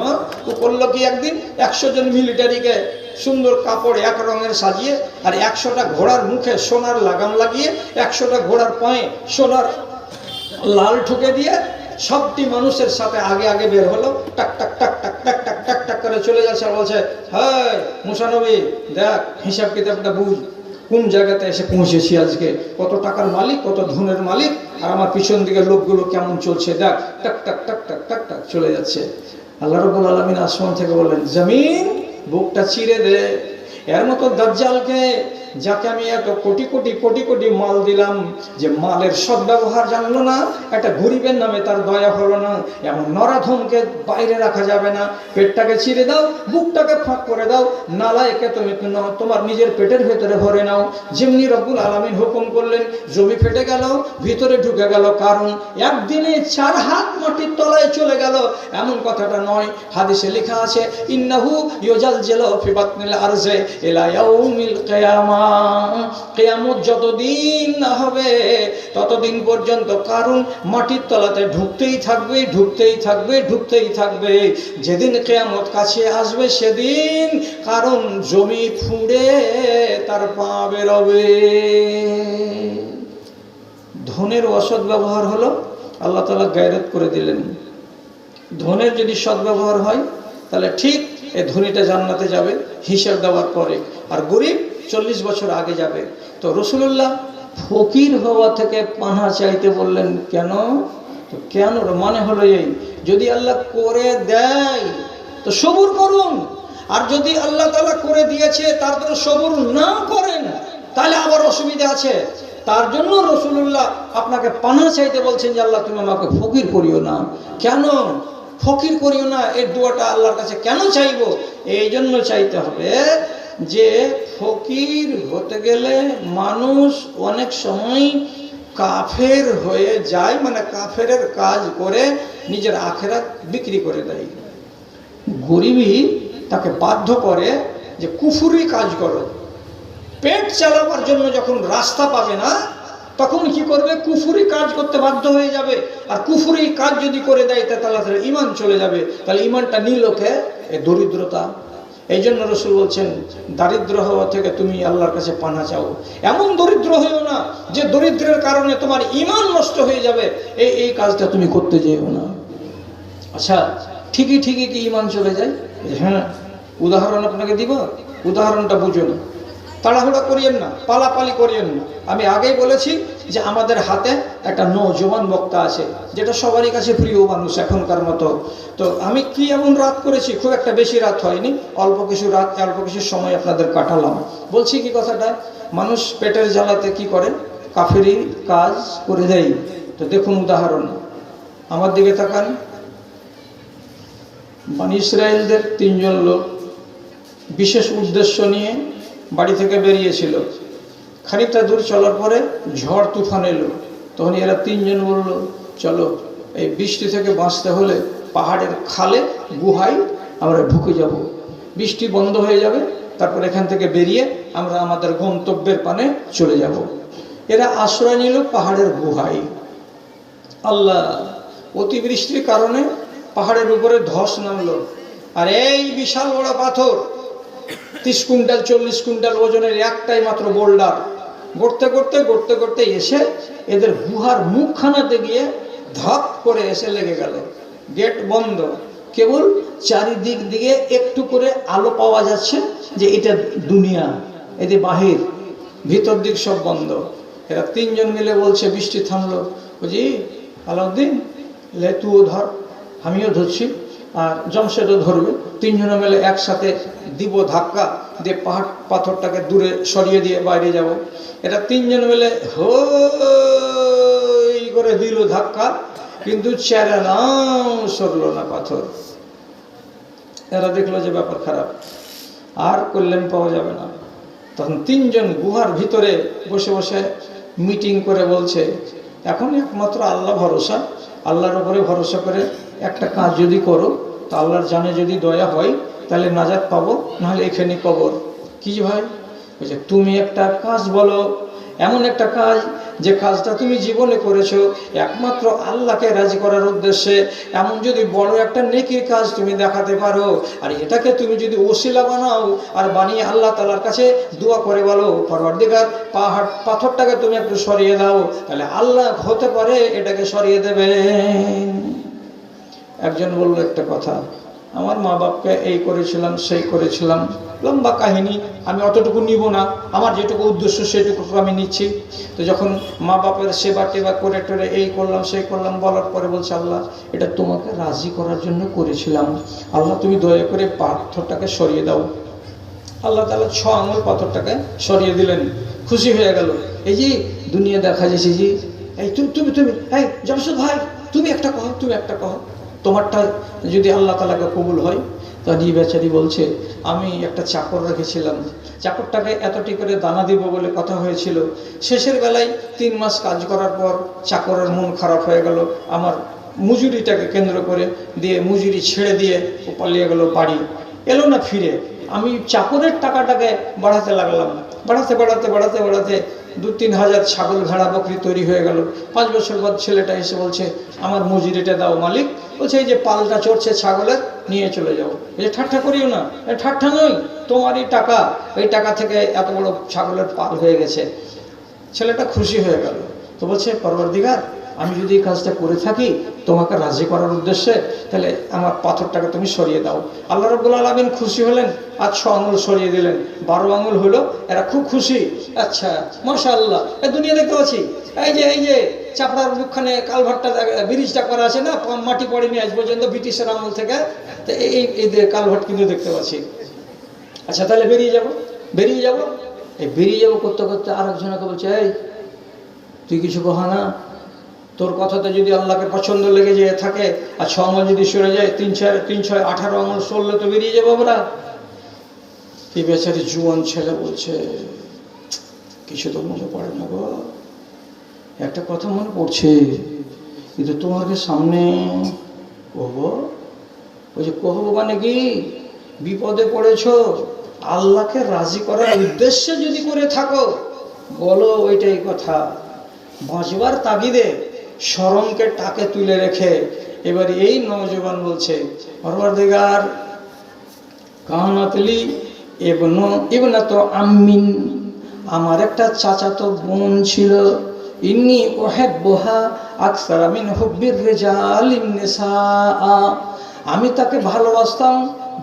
ও করলো কি, একদিন 100 জন মিলিটারিকে সুন্দর কাপড় এক রঙের সাজিয়ে, আর 100টা ঘোড়ার মুখে সোনার লাগাম লাগিয়ে, 100টা ঘোড়ার পায়ে সোনার লাল ঠুকে দিয়ে সবটি মানুষের সাথে আগে আগে বের হলো, টাক টাক টাক টাক টাক টাক টাক টাক করে চলে যাচ্ছে। আর বলছে, হ্যাঁ মুসা নবী, দেখ হিসাব কিতাবটা বুঝ, কোন জায়গাতে এসে পৌঁছেছি আজকে, কত টাকার মালিক, কত ধনের মালিক, আর আমার পিছন দিকে লোকগুলো কেমন চলছে, দেখ টাক টাক টাক টাক টাক টাক চলে যাচ্ছে। আল্লাহ রাব্বুল আলামিন আসমান থেকে বললেন, জমিন বুকটা চিরে দে। এর মতো দাজ্জালকে, যাকে আমি এত কোটি কোটি কোটি কোটি মাল দিলাম, যে মালের সদ্ব্যবহার জানলো না, একটা গরিবের নামে তার দয়া হলো না, এমন নরাধমকে বাইরে রাখা যাবে না। পেটটাকে চিরে দাও, বুকটাকে ফাঁক করে দাও, নালায়েকে তুমি তোমার নিজের পেটের ভেতরে ভরে নাও। যেমনি রব্বুল আলামিন হুকুম করলেন, জমি ফেটে গেল, ভিতরে ঢুকে গেল। কারণ একদিনে 4 হাত মাটির তলায় চলে গেল, এমন কথাটা নয়। হাদিসে লেখা আছে, ইন্নাহু ইউজালজিলু ফি বাতনিল আরজি ইলা ইয়াউমিল কিয়ামা। কিয়ামত যতদিন না হবে ততদিন পর্যন্ত কারণ মাটির তলাতে ঢুকতেই থাকবে, ঢুকতেই থাকবে, ঢুকতেই থাকবে। যেদিন কিয়ামত কাছে আসবে, সেদিন কারণ জমি ফুঁড়ে তার পা বেরোবে। ধনের অসৎ ব্যবহার হলো, আল্লাহ তাআলা গায়রত করে দিলেন। ধনের যদি সদ্ব্যবহার হয়, তাহলে ঠিক এই ধনীটা জান্নাতে যাবে হিসাব দেওয়ার পরে, আর গরিব 40 বছর আগে যাবে। তো রাসূলুল্লাহ ফকির হওয়া থেকে পানা চাইতে বললেন কেন? তো কেন মানে হলো এই, যদি আল্লাহ করে দেয় তো সবুর করুন, আর যদি আল্লাহ তাআলা করে দিয়েছে তারপরে সবুর না করেন, তাহলে আবার অসুবিধা আছে। তার জন্য রাসূলুল্লাহ আপনাকে পানা চাইতে বলছেন যে আল্লাহ তুমি আমাকে ফকির করিও না। কেন ফকির করিও না? এর দোয়াটা আল্লাহর কাছে কেন চাইবো? এই জন্য চাইতে হবে যে ফকির হতে গেলে মানুষ অনেক সময় কাফের হয়ে যায়, মানে কাফেরের কাজ করে নিজের আখেরাত বিক্রি করে দেয়। গরিবই তাকে বাধ্য করে যে কুফুরি কাজ করো। পেট চালাবার জন্য যখন রাস্তা পাবে না, তখন কি করবে? কুফুরি কাজ করতে বাধ্য হয়ে যাবে। আর কুফুরি কাজ যদি করে দেয়, তাহলে ঈমান চলে যাবে। তাহলে ঈমানটা নিলকে দরিদ্রতা। এই জন্য রাসূল বলছেন, দারিদ্র হওয়া থেকে তুমি আল্লাহর কাছে পানা চাও। এমন দরিদ্র হইও না যে দরিদ্রের কারণে তোমার ঈমান নষ্ট হয়ে যাবে, এই কাজটা তুমি করতে যেও না। আচ্ছা, ঠিকই ঠিকই কি ঈমান চলে যায়? হ্যাঁ, উদাহরণ আপনাকে দিব, উদাহরণটা বুঝুন। তাড়াহুড়া করিয়েন না, পালাপালি করিয়েন না। আমি আগেই বলেছি যে আমাদের হাতে একটা নওজোয়ান বক্তা আছে, যেটা সবারই কাছে প্রিয় মানুষ এখনকার মতো। তো আমি কি এমন রাত করেছি? খুব একটা বেশি রাত হয়নি, অল্প কিছু রাত, অল্প কিছু সময় আপনাদের কাটালাম। বলছি কি কথাটা, মানুষ পেটের জ্বালাতে কি করে? কাফেরি কাজ করে দেয়। তো দেখুন উদাহরণ, আমার দিকে তাকান। বনী ইসরায়েলদের 3 জন লোক বিশেষ উদ্দেশ্য নিয়ে বাড়ি থেকে বেরিয়েছিল। খানিকটা দূর চলার পরে ঝড় তুফান এলো। তখন এরা 3 জন বলল, চলো এই বৃষ্টি থেকে বাঁচতে হলে পাহাড়ের খালে গুহায় আমরা ঢুকে যাব, বৃষ্টি বন্ধ হয়ে যাবে, তারপর এখান থেকে বেরিয়ে আমরা আমাদের গন্তব্যের পানে চলে যাব। এরা আশ্রয় নিল পাহাড়ের গুহায়। আল্লাহ, অতিবৃষ্টির কারণে পাহাড়ের উপরে ধস নামলো, আর এই বিশাল বড় পাথর 30 কুইন্টাল 40 কুইন্টাল ওজনের একটাই মাত্র বোল্ডার গড়তে গড়তে গড়তে গড়তে এসে এদের গুহার মুখখানাতে গিয়ে ধপ করে এসে লেগে গেল। গেট বন্ধ, কেবল চারিদিক দিকে একটু করে আলো পাওয়া যাচ্ছে যে এটা দুনিয়া, এদের বাহির, ভিতর দিক সব বন্ধ। এরা 3 জন মিলে বলছে, বৃষ্টি থামলো, বুঝি আলাউদ্দিন লে তুও ধর, আমিও ধরছি, আর জমশেদও ধরবে, 3 জনে মিলে একসাথে দিব ধাক্কা দিয়ে পাথরটাকে দূরে সরিয়ে দিয়ে বাইরে যাব। এটা 3 জন মিলে হই করে দিল ধাক্কা, কিন্তু চেরানাও সরলো না পাথর। এরা দেখলো যে ব্যাপার খারাপ, আর কল্যাণ পাওয়া যাবে না। তখন 3 জন গুহার ভিতরে বসে বসে মিটিং করে বলছে, এখন একমাত্র আল্লাহ ভরসা, আল্লাহর উপরে ভরসা করে একটা কাজ যদি করো তো আল্লাহর জানে যদি দয়া হয় তাহলে নাজাত পাবো, নাহলে এখানে কবর। কি ভাই? বলছে, তুমি একটা কাজ বলো, এমন একটা কাজ যে কাজটা তুমি জীবনে করেছো একমাত্র আল্লাহকে রাজি করার উদ্দেশ্যে, এমন যদি বড় একটা নেকির কাজ তুমি দেখাতে পারো, আর এটাকে তুমি যদি ওসিলা বানাও আর বানিয়ে আল্লাহ তাআলার কাছে দোয়া করে বলো, পরওয়ারদিগার পাথরটাকে তুমি একটু সরিয়ে দাও, তাহলে আল্লাহ হতে পারে এটাকে সরিয়ে দেবে। একজন বলল একটা কথা, আমার মা বাপকে এই করেছিলাম সেই করেছিলাম, লম্বা কাহিনী, আমি অতটুকু নিব না, আমার যেটুকু উদ্দেশ্য সেটুকু আমি নিচ্ছি। তো যখন মা বাপের সেবা টেবা করে টোরে এই করলাম সেই করলাম বলার পরে বলছে, আল্লাহ এটা তোমাকে রাজি করার জন্য করেছিলাম, আল্লাহ তুমি দয়া করে পাথরটাকে সরিয়ে দাও। আল্লাহ তাআলা 6 আঙুল পাথরটাকে সরিয়ে দিলেন, খুশি হয়ে গেল। এই যে দুনিয়া দেখা যাচ্ছে যে এই তুমি তুমি তুমি এই জমশেদ ভাই তুমি একটা কহ, তুমি একটা কহ, তোমারটা যদি আল্লাহ তাআলাকে কবুল হয়। তা এই বেচারি বলছে, আমি একটা চাকর রেখেছিলাম, চাকরটাকে এতটি করে দানা দিব বলে কথা হয়েছিল, শেষের বেলায় 3 মাস কাজ করার পর চাকরের মন খারাপ হয়ে গেল, আমার মজুরিটাকে কেন্দ্র করে দিয়ে মজুরি ছেড়ে দিয়ে ও পালিয়ে গেল বাড়ি, এলো না ফিরে। আমি চাকরের টাকাটাকে বাড়াতে লাগলাম, বাড়াতে বাড়াতে বাড়াতে বাড়াতে 2-3 হাজার ছাগল ভেড়া বকরি তৈরি হয়ে গেল। 5 বছর পর ছেলেটা এসে বলছে, আমার মজুরিটা দাও মালিক। বলছে, এই যে পালটা চড়ছে ছাগলের, নিয়ে চলে যাও। এই যে ঠাট্টা করিও না, ঠাট্টা নয়, তোমারই টাকা, এই টাকা থেকে এত বড় ছাগলের পাল হয়ে গেছে। ছেলেটা খুশি হয়ে গেল। তো বলছে, পরওয়ারদিগার আমি যদি এই কাজটা করে থাকি তোমাকে রাজি করার উদ্দেশ্যে, তাহলে আমার পাথরটাকে তুমি সরিয়ে দাও। আল্লাহ রাব্বুল আলামিন খুশি হলেন, আর 6 আঙুল সরিয়ে দিলেন, 12 আঙুল হলো। এরা খুব খুশি। আচ্ছা মাশাআল্লাহ, এই দুনিয়া দেখতে পাচ্ছি, এই যে চাপড়ার মুখখানে কালভারটা ব্রিজটা করা আছে না, মাটি পড়েনি আজ পর্যন্ত ব্রিটিশের আমল থেকে, তো এই কালভার্ট কিন্তু দেখতে পাচ্ছি। আচ্ছা তাহলে বেরিয়ে যাব। এই বেরিয়ে যাবো করতে করতে আরেকজনকে বলছে, এই তুই কিছু কহা না, তোর কথাতে যদি আল্লাহকে পছন্দ লেগে যেয়ে থাকে আর 6 আঙুল যদি সরে যায়, 3 6 18 আঙুল সরলে তো বেরিয়ে যাবো আমরা। এই বেচারি জুয়ান ছেলে বলছে, কিছু তো মনে পড়ে না গো, একটা কথা মনে পড়ছে, কিন্তু তোমাকে সামনে কহবো। ওই যে কহবো মানে কি, বিপদে পড়েছো, আল্লাহকে রাজি করার উদ্দেশ্যে যদি করে থাকো বলো ওইটাই কথা। বাঁচবার তাগিদে শরমকে টাকে তুলে রেখে এবার এই নওজোয়ান বলছে, পরওয়ারদিগার কানাতলি ইবনাতু আম্মিন, আমার একটা চাচাতো বোন ছিল, ইন্নী উহিব্বুহা আকসারা মিন হুব্বির রিজালিন নিসা, আমি তাকে ভালোবাসতাম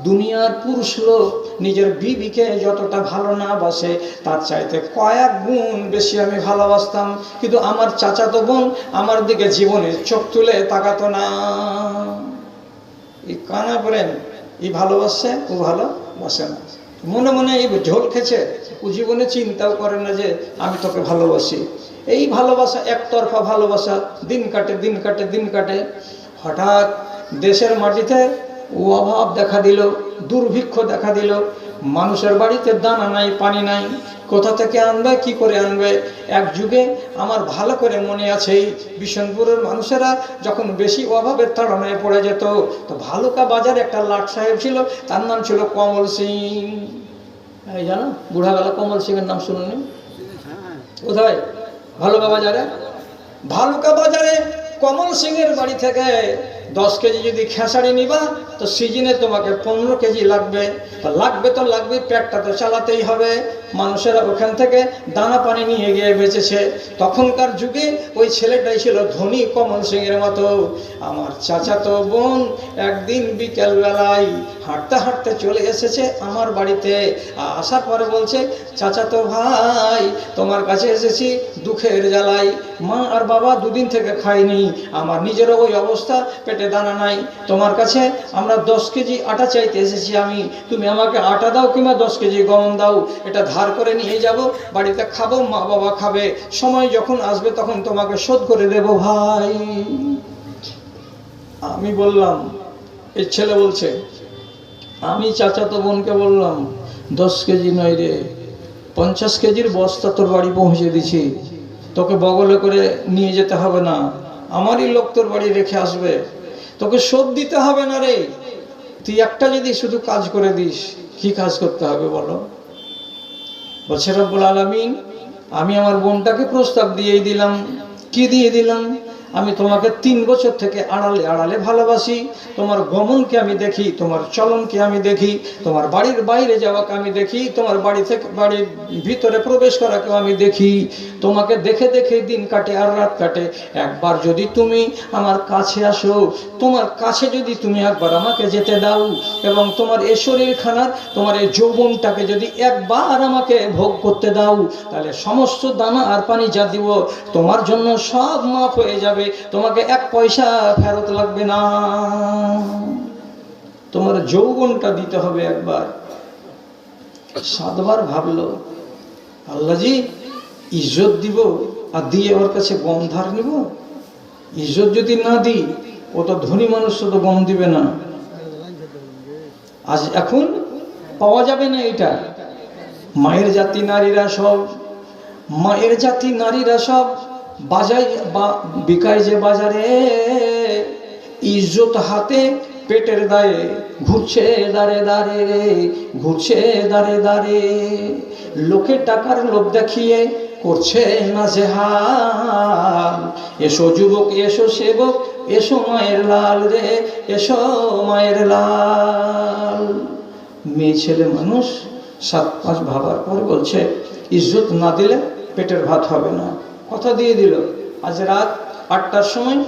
দুনিয়ার পুরুষ লোক নিজের বিবিকে যতটা ভালো না বাসে তার চাইতে কয়েক গুণ বেশি আমি ভালোবাসতাম, কিন্তু আমার চাচাতো বোন আমার দিকে জীবনে চোখ তুলে তাকাতো না। এই কানা প্রেম, এই ভালোবাসে, ও ভালোবাসে না, মনে মনে এই ঝোল খেছে, ও জীবনে চিন্তাও করে না যে আমি তোকে ভালোবাসি। এই ভালোবাসা একতরফা ভালোবাসা, দিন কাটে। হঠাৎ দেশের মাটিতে অভাব দেখা দিল, দুর্ভিক্ষ দেখা দিল, মানুষের বাড়িতে দানা নাই পানি নাই, কোথা থেকে আনবে, কি করে আনবে। এক যুগে আমার ভালো করে মনে আছে, এই বিশনপুরের মানুষেরা যখন বেশি অভাবের তাড়নায় পড়ে যেত, তো ভালুকা বাজারে একটা লাট সাহেব ছিল, তার নাম ছিল কমল সিং। এই জানো, বুড়াবেলা কমল সিংয়ের নাম শুনুনি? কোথায়? ভালুকা বাজারে। ভালুকা বাজারে কমল সিংয়ের বাড়ি থেকে 10 কেজি যদি খেসারি নিবা, তো সিজনে তোমাকে 15 কেজি লাগবে। তো লাগবে, পেটটা তো চালাতেই হবে। মানুষেরা ওখান থেকে দানা পানি নিয়ে গিয়ে বেঁচেছে। তখনকার যুগে ওই ছেলেটাই ছিল ধনী কমল সিংয়ের মতো। আমার চাচাতো বোন একদিন বিকেল বেলায় হাঁটতে হাঁটতে চলে এসেছে আমার বাড়িতে। আসার পরে বলছে, চাচাতো ভাই, তোমার কাছে এসেছি দুঃখের জ্বালাই। মা আর বাবা দুদিন থেকে খাইনি, আমার নিজেরও ওই অবস্থা, পেটে দানা নাই। তোমার কাছে আমরা 10 কেজি আটা চাইতে এসেছি আমি। তুমি আমাকে আটা দাও কিংবা 10 কেজি গম দাও, এটা ধার করে নিয়ে যাব, বাড়িতে খাবো, মা বাবা খাবে, সময় যখন আসবে তখন তোমাকে শোধ করে দেব ভাই। আমি বললাম, এই ছেলে বলছে, আমি চাচাতো বোনকে বললাম, 10 কেজি নয় রে, 50 কেজির বস্তা তোর বাড়ি পৌঁছে দিছি, তোকে বগলে করে নিয়ে যেতে হবে না, আমারই লোক তোর বাড়ি রেখে আসবে, তোকে শোধ দিতে হবে না রে। তুই একটা যদি শুধু কাজ করে দিস। কি কাজ করতে হবে বলো? বলছে, রব্বুল আলামিন, আমি আমার বোনটাকে প্রস্তাব দিয়েই দিলাম। কি দিয়ে দিলাম? আমি তোমাকে 3 বছর থেকে আড়ালে আড়ালে ভালোবাসি। তোমার গমনকে আমি দেখি, তোমার চলনকে আমি দেখি, তোমার বাড়ির বাইরে যাওয়াকে আমি দেখি, তোমার বাড়ি থেকে বাড়ির ভিতরে প্রবেশ করাকেও আমি দেখি। তোমাকে দেখে দেখে দিন কাটে আর রাত কাটে। একবার যদি তুমি আমার কাছে আসো, তোমার কাছে যদি তুমি একবার আমাকে যেতে দাও, এবং তোমার এই শরীরখানার, তোমার এই যৌবনটাকে যদি একবার আমাকে ভোগ করতে দাও, তাহলে সমস্ত দানা আর পানি যা দিব তোমার জন্য সব মাফ হয়ে যাবে। তোমাকে 1 পয়সা ফেরত লাগবে না। তোমার যৌবনটা দিতে হবে একবার। 7 বার ভাবলো, আল্লাহজি, ইজ্জত দিব আর দিয়ে ওর কাছে গম ধার নিব? ইজ্জত যদি না দিই, ও তো ধনী মানুষ, তো গম দিবে না। আজ এখন পাওয়া যাবে না এটা। মায়ের জাতি নারীরা সব বাজায় বা বিকায় যে বাজারে, ইজ্জত হাতে পেটের দায়ে ঘুরছে দাঁড়ে দাঁড়ে রে, ঘুরছে দাঁড়ে দাঁড়ে। লোকে টাকার লোভ দেখিয়ে করছে না জেহাল। এসো যুবক, এসো সেবক, এসো মায়ের লাল রে, এসো মায়ের লাল। মেয়ে ছেলে মানুষ 7-5 ভাবার পর বলছে, ইজ্জত না দিলে পেটের ভাত হবে না। কথা দিয়ে দিল, আজ রাত 8টার সময়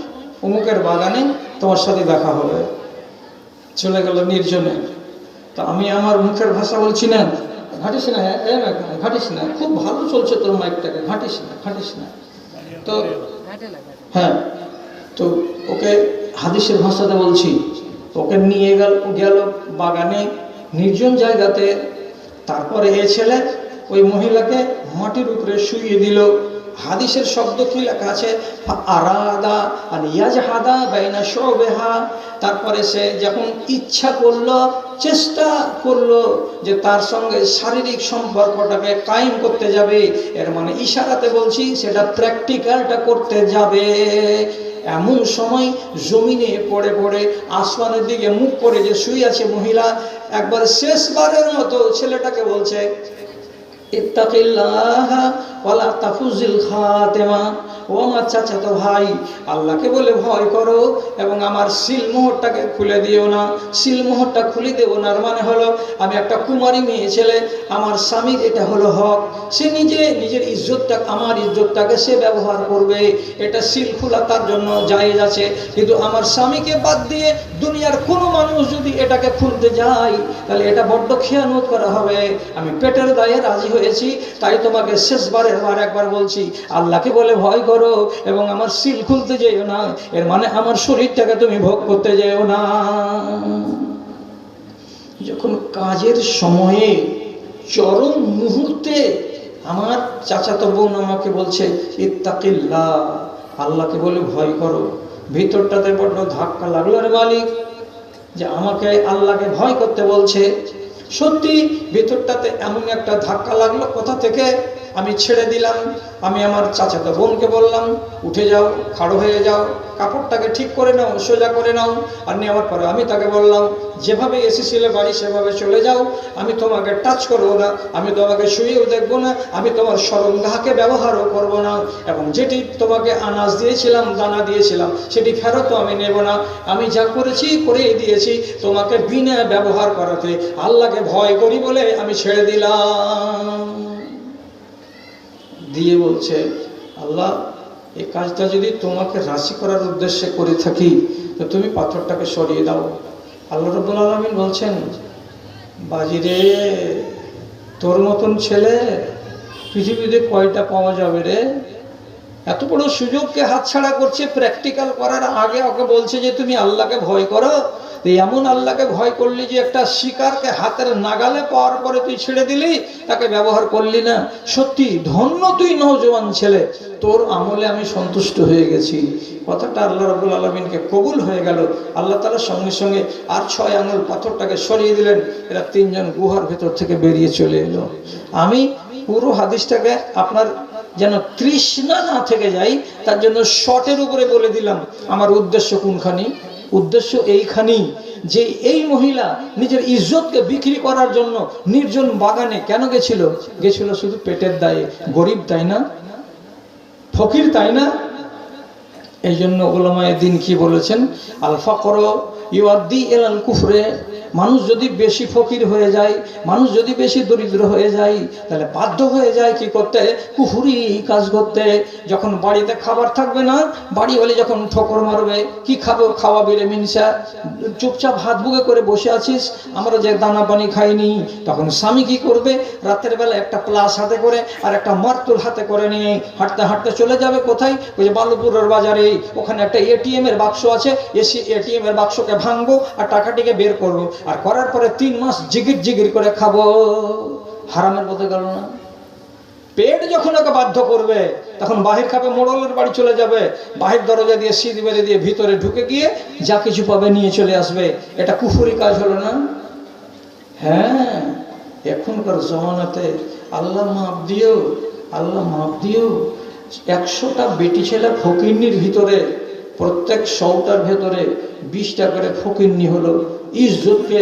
অমুকের বাগানে তোমার সাথে দেখা হবে। চলে গেল নির্জনে। তা আমি আমার মুখের ভাষা বলছি না, ঘাটিস না, ঘাটিস না, খুব ভালো চলছে তোর মাইকটাকে, ঘাটিস না। তো হ্যাঁ, তো ওকে হাদিসের ভাষাতে বলছি, ওকে নিয়ে গেল বাগানে, নির্জন জায়গাতে। তারপরে এ ছেলে ওই মহিলাকে মাটির উপরে শুইয়ে দিল। হাদিসের শব্দ কি লেখা আছে? আরাদা আর ইয়াজহাদা বাইনা শুবেহা। তারপরে সে যখন ইচ্ছা করলো, চেষ্টা করলো যে তার সঙ্গে শারীরিক সম্পর্কটাকে কায়েম করতে যাবে, এর মানে ইশারাতে বলছি সেটা প্র্যাকটিক্যালটা করতে যাবে। এমন সময় জমিনে পড়ে পড়ে আসমানের দিকে মুখ করে যে শুয়ে আছে মহিলা, একবার শেষবারের মতো ছেলেটাকে বলছে, ইত্তাকিল্লাহ ওয়ালা তাফুজিল খাতেমা। ও আমার চাচাতো ভাই, আল্লাহকে বলে ভয় করো এবং আমার সিলমোহরটাকে খুলে দিও না। সিলমোহরটা খুলে দেবো না মানে হলো, আমি একটা কুমারী মেয়ে ছেলে, আমার স্বামীর এটা হলো হক। সে নিজের ইজ্জতটা, আমার ইজ্জতটাকে সে ব্যবহার করবে, এটা সিল খোলা তার জন্য জায়েজ আছে। কিন্তু আমার স্বামীকে বাদ দিয়ে দুনিয়ার কোনো মানুষ যদি এটাকে খুলতে যায়, তাহলে এটা বড্ড খেয়ানত করা হবে। আমি পেটের দায়ে রাজি হয়েছি, তাই তোমাকে শেষবারের বার একবার বলছি, আল্লাহকে বলে ভয় করো এবং আমার সিল খুলতে যেও না। এর মানে আমার শরীরটাকে তুমি ভোগ করতে যেও না। যখন কাজের সময়ে চরম মুহূর্তে আমার চাচাতো বোন আমাকে বলছে, ইত্তাকিল্লাহ, আল্লাহকে বলে ভয় করো, ভিতরটাতে বড্ড ধাক্কা লাগলো রে মালিক, যে আমাকে আল্লাহকে ভয় করতে বলছে। সত্যি ভিতরটাতে এমন একটা ধাক্কা লাগলো, কোথা থেকে আমি ছেড়ে দিলাম। আমি আমার চাচাতো বোনকে বললাম, উঠে যাও, খাড়ো হয়ে যাও, কাপড়টাকে ঠিক করে নাও, সোজা করে নাও। আর নেওয়ার পরে আমি তাকে বললাম, যেভাবে এসেছিলে বাড়ি সেভাবে চলে যাও, আমি তোমাকে টাচ করবো না, আমি তোমাকে শুয়েও দেখবো না, আমি তোমার সরঞ্জামকে ব্যবহারও করব না, এবং যেটি তোমাকে আনাজ দিয়েছিলাম, দানা দিয়েছিলাম, সেটি ফেরতও আমি নেব না। আমি যা করেছি করেই দিয়েছি, তোমাকে বিনা ব্যবহার করাতে আল্লাহকে ভয় করি বলে আমি ছেড়ে দিলাম। দিয়ে বলছে, আল্লাহ, এই কাজটা যদি তোমাকে রাজি করার উদ্দেশ্যে করে থাকি, তো তুমি পাথরটাকে সরিয়ে দাও। আল্লাহ রাব্বুল আলামিন বলছেন, বাজিরে, তোর মতন ছেলে পৃথিবীতে কয়টা পাওয়া যাবে রে? এত বড় সুযোগকে হাতছাড়া করছে। প্র্যাকটিক্যাল করার আগে ওকে বলছে যে তুমি আল্লাহকে ভয় করো। এমন আল্লাহকে ভয় করলি যে একটা শিকারকে হাতের নাগালে পাওয়ার পরে তুই ছেড়ে দিলি, তাকে ব্যবহার করলি না। সত্যি ধন্য তুই নওজোয়ান ছেলে, তোর আমলে আমি সন্তুষ্ট হয়ে গেছি। কথাটা আল্লাহ রাব্বুল আলামিনকে কবুল হয়ে গেল। আল্লাহ তাআলা সঙ্গে সঙ্গে আর 6 আঙুল পাথরটাকে সরিয়ে দিলেন। এরা 3 জন গুহার ভেতর থেকে বেরিয়ে চলে এলো। আমি পুরো হাদিসটাকে আপনার যেন তৃষ্ণা না থেকে যাই, তার জন্য শর্টের উপরে বলে দিলাম আমার উদ্দেশ্য কোনখানি। উদ্দেশ্য এইখানি যে এই মহিলা নিজের ইজ্জতকে বিক্রি করার জন্য নির্জন বাগানে কেন গেছিল? গেছিল শুধু পেটের দায়ে। গরিব তাই না, ফকির তাই না? এই জন্য উলামায়ে দ্বীন কি বলেছেন, আল ফাকর ইউআদ্দি ইলাল কুফরে। মানুষ যদি বেশি ফকির হয়ে যায়, মানুষ যদি বেশি দরিদ্র হয়ে যায়, তাহলে বাধ্য হয়ে যায় কি করতে? কুফরি কাজ করতে। যখন বাড়িতে খাবার থাকবে না, বাড়িওয়ালি যখন ঠোকর মারবে, কি খাবো, খাওয়াবি রে মিনসা, চুপচাপ হাত বুকে করে বসে আছিস, আমরা যে দানা পানি খাইনি। তখন স্বামী কি করবে? রাতের বেলা একটা প্লাস হাতে করে আর একটা মারতুল হাতে করে নিয়ে হাঁটতে হাঁটতে চলে যাবে কোথায়? ওই যে বালুপুরের বাজারে, ওখানে একটা এটিএম এর বাক্স আছে, এসে এটিএম এর বাক্সকে ভাঙবো আর টাকাটিকে বের করবো, আর করার পরে 3 মাস জিগির জিগির করে খাবো। হারামের পথে গেল না? পেট যখন ওকে বাধ্য করবে, তখন বাহির খাবে, মোড়লের বাড়ি চলে যাবে, বাহির দরজা দিয়ে সিঁধ মেরে দিয়ে ভিতরে ঢুকে গিয়ে যা কিছু পাবে নিয়ে চলে আসবে। এটা কুফরি কাজ হলো না? হ্যাঁ, এখনকার জমানাতে আল্লাহ মাফ দিও, আল্লাহ মাফ দিও। 100টা বেটি ছেলে ফকিরনির ভিতরে, প্রত্যেক 100টার ভেতরে 20টা করে ফকিরনি হলো। ইজ্জতকে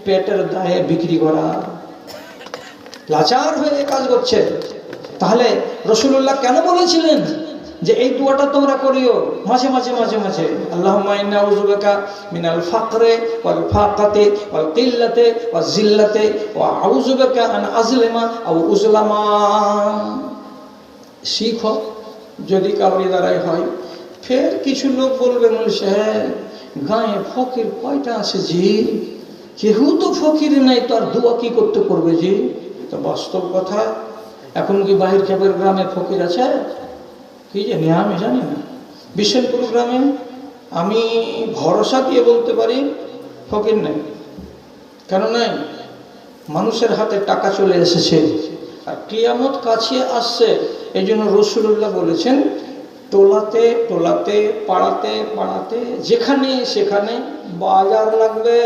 পেটের দায়ে বিক্রি করা, লাচার হয়ে কাজ করছে। তাহলে রাসূলুল্লাহ কেন বলেছিলেন যে এই দোয়াটা তোমরা করিও মাঝে মাঝে মাঝে মাঝে? আল্লাহুম্মা ইন্না আউযু বিকা মিনাল ফাকরি ওয়াল ফাকাতি ওয়াল কিল্লাতি ওয়াজ জিল্লাতি ওয়া আউযু বিকা আন আযলিমা আও উযলামা। শিখো, যদি কাউরি দ্বারাই হয়। ফের কিছু লোক বলবে, মুল সাহেব গায়ে ফকির কয়টা আছে জি? কেউ তো ফকির নাই, তো আর দোয়া কি করতে করবে জি? তো বাস্তব কথা, এখন কি বাহির খেপের গ্রামে ফকির আছে? কি জানি, আমি জানি না। বিশনপুর গ্রামে আমি ভরসা দিয়ে বলতে পারি ফকির নেই। কেন নাই? মানুষের হাতে টাকা চলে এসেছে আর কিয়ামত কাছে আসছে। এই জন্য রাসূলুল্লাহ বলেছেন, টোলাতে টোলাতে, পাড়াতে পাড়াতে, যেখানে সেখানে বাজার লাগবে।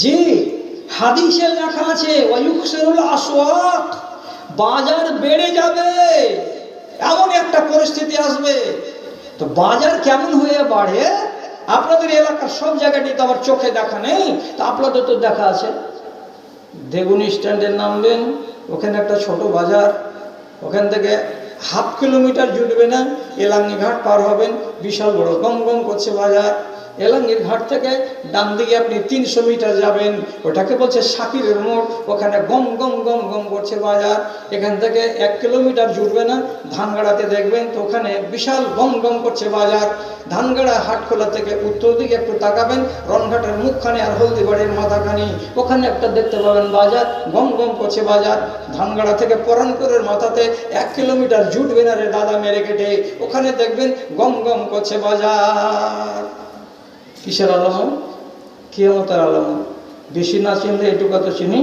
জি, হাদিসে লেখা আছে ওয়ায়ুকসিরুল আসওয়াক, বাজার বেড়ে যাবে, এমন একটা পরিস্থিতি আসবে। তো বাজার কেমন হয়ে বাড়ে? আপনাদের এলাকার সব জায়গাটি তো আমার চোখে দেখা নেই, তো আপনাদের তো দেখা আছে। দেগুনি স্ট্যান্ডে নামবেন, ওখানে একটা ছোট বাজার, ওখান থেকে হাফ কিলোমিটার জুটবে না, এলাঙ্গি ঘাট পার হবেন, বিশাল বড় গম গম করছে বাজার। এলাঙ্গির ঘাট থেকে ডান দিকে আপনি 300 মিটার যাবেন, ওটাকে বলছে শাকিরের মোড়, ওখানে গম গম গম গম করছে বাজার। এখান থেকে 1 কিলোমিটার জুটবে না, ধানগাড়াতে দেখবেন, তো ওখানে বিশাল গম গম করছে বাজার। ধানগাড়া হাটখোলা থেকে উত্তর দিকে একটু তাকাবেন, রনঘাটের মুখখানে আর হলদিবাড়ির মাথাখানি, ওখানে একটা দেখতে পাবেন বাজার, গম গম করছে বাজার। ধানগাড়া থেকে পরানপুরের মাথাতে 1 কিলোমিটার জুটবে না রে দাদা মেরে কেটে, ওখানে দেখবেন গম গম করছে বাজার। কিসের আলামত? কিয়ামতের আলামত। বেশি না চিনলে এটুকু তো চিনি।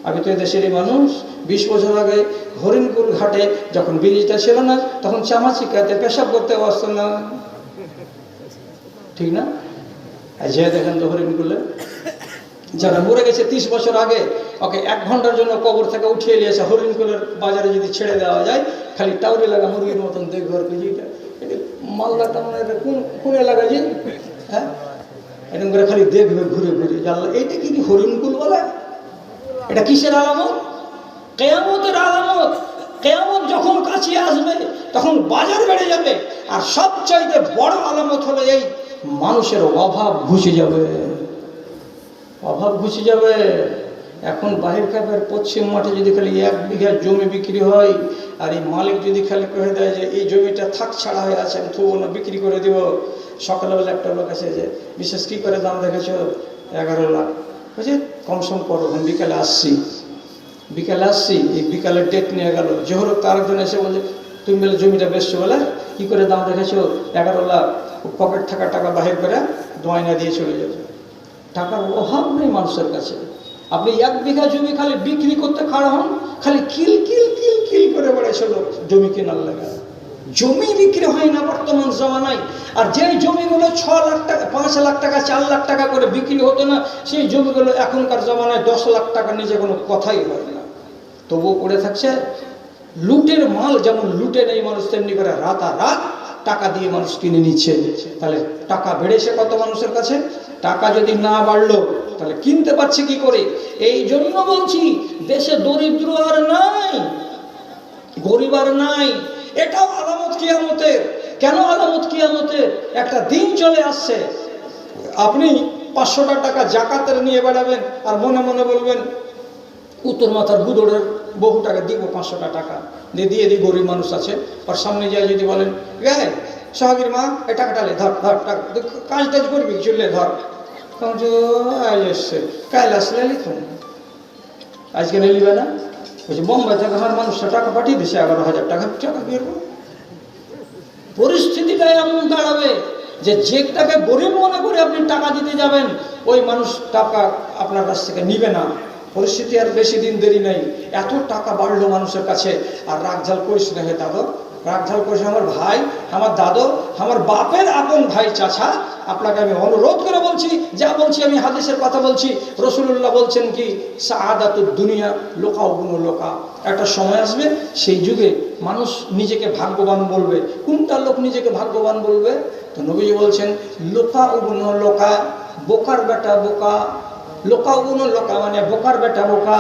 আমি তো এদেশেরই মানুষ। 20 বছর আগে হরিণকুল ঘাটে যখন ব্রিজটা ছিল না, তখন চামাচিকাতে পেশাব করতে আসতো না, ঠিক না? যে দেখেন তো হরিণকুলে যারা মরে গেছে 30 বছর আগে, ওকে 1 ঘন্টার জন্য কবর থেকে উঠিয়ে নিয়ে এসে হরিণকুলের বাজারে যদি ছেড়ে দেওয়া যায়, খালি টাউরে লাগা মুরগির মতন দেখবে আর কি, এটা মালদাটা মানে কোন এলাকা যে, হ্যাঁ এরকম করে খালি দেখবে ঘুরে ঘুরে, জানলা এইটা কি হরিণকুল বলে? এটা কিসের আলামত? কিয়ামতের আলামত। কিয়ামত যখন কাছে আসবে তখন বাজার বেড়ে যাবে, আর সবচাইতে বড় আলামত হলো এই মানুষের অভাব ঘুষে যাবে, অভাব ঘুষে যাবে। এখন বাহির খাবার পশ্চিম মাঠে যদি খালি 1 বিঘা জমি বিক্রি হয়, আর এই মালিক যদি খালি কয়ে দেয় যে এই জমিটা থাক ছাড়া হয়ে আছে, আমি থুবো না, বিক্রি করে দিব, সকালবেলা একটা লোক আছে যে বিশেষ কী করে দাম রেখেছ 11 লাখ, বুঝছে কমসম করো, বিকালে আসছি, এই বিকালের ডেট নিয়ে গেল, জোহর তার একজন এসে বলছে তুমি বলে জমিটা বেচছো বলে, কী করে দাম রেখেছো? 11 লাখ। পকেট থাকা টাকা বাহির করে দোয়াইনা দিয়ে চলে যাবে। টাকার অভাব নেই মানুষের কাছে। আপনি 1 বিঘা জমি খালি বিক্রি করতে খাড়া হন, খালি কিল কিল কিল কিল করে বেড়েছিল জমি কেনার লাগা। জমি বিক্রি হয় না বর্তমান জমানায়। আর যেই জমিগুলো 6 লাখ টাকা, 5 লাখ টাকা, 4 লাখ টাকা করে বিক্রি হতো না, সেই জমিগুলো এখনকার জমানায় 10 লাখ টাকা নিচে কোনো কথাই হয় না, তবুও পড়ে থাকছে। লুটের মাল যেমন লুটে নেই মানুষ, তেমনি করে রাতারাত টাকা দিয়ে মানুষ কিনে নিচ্ছে। তাহলে টাকা বেড়েছে কত মানুষের কাছে? টাকা যদি না বাড়লো তাহলে কিনতে পারছে কি করে? এই জন্য বলছি দেশে দরিদ্র আর নাই, গরিব আর নাই। এটাও আলামত কিয়ামতের। কেন আলামত কিয়ামতের? একটা দিন চলে আসছে, আপনি 500 টাকা জাকাতের নিয়ে বেড়াবেন আর মনে মনে বলবেন উত্তর মাথার গুদরের বহু টাকা দিব, 500 টাকা দিয়ে দিই, গরিব মানুষ আছে। আর সামনে যায় যদি বলেন গায়ে সোহাগীর মা এই টাকাটা লে, ধর ধর টাকা, কাজ টাজ করবি চললে ধর, এসছে কাল আসলে লিখুন, আজকে নিবে না। বলছি বোম্বাই থেকে আমার মানুষটা টাকা পাঠিয়ে দিছে 11,000 টাকা, টাকা বেরবো। পরিস্থিতিটা এমন দাঁড়াবে যে যেটাকে গরিব মনে করে আপনি টাকা দিতে যাবেন, ওই মানুষ টাকা আপনার কাছ থেকে নিবে না। পরিস্থিতি আর বেশি দিন দেরি নেই, এত টাকা বাড়লো মানুষের কাছে। আর রাগঝাল করিস না হে দাদো, রাগঝাল করিস আমার ভাই, আমার দাদো, আমার বাপের আপন ভাই, চাচা, আপনাকে আমি অনুরোধ করে বলছি, যা বলছি আমি হাদিসের কথা বলছি। রাসূলুল্লাহ বলছেন কি, সাআদাতুদ দুনিয়া লোকাউগুন লোকা। একটা সময় আসবে সেই যুগে মানুষ নিজেকে ভাগ্যবান বলবে। কোনটা লোক নিজেকে ভাগ্যবান বলবে? তো নবীজি বলছেন লোকাউগুন লোকা, বোকার বেটা বোকা। লোকাউগুন লোকা মানে বোকার বেটা বোকা,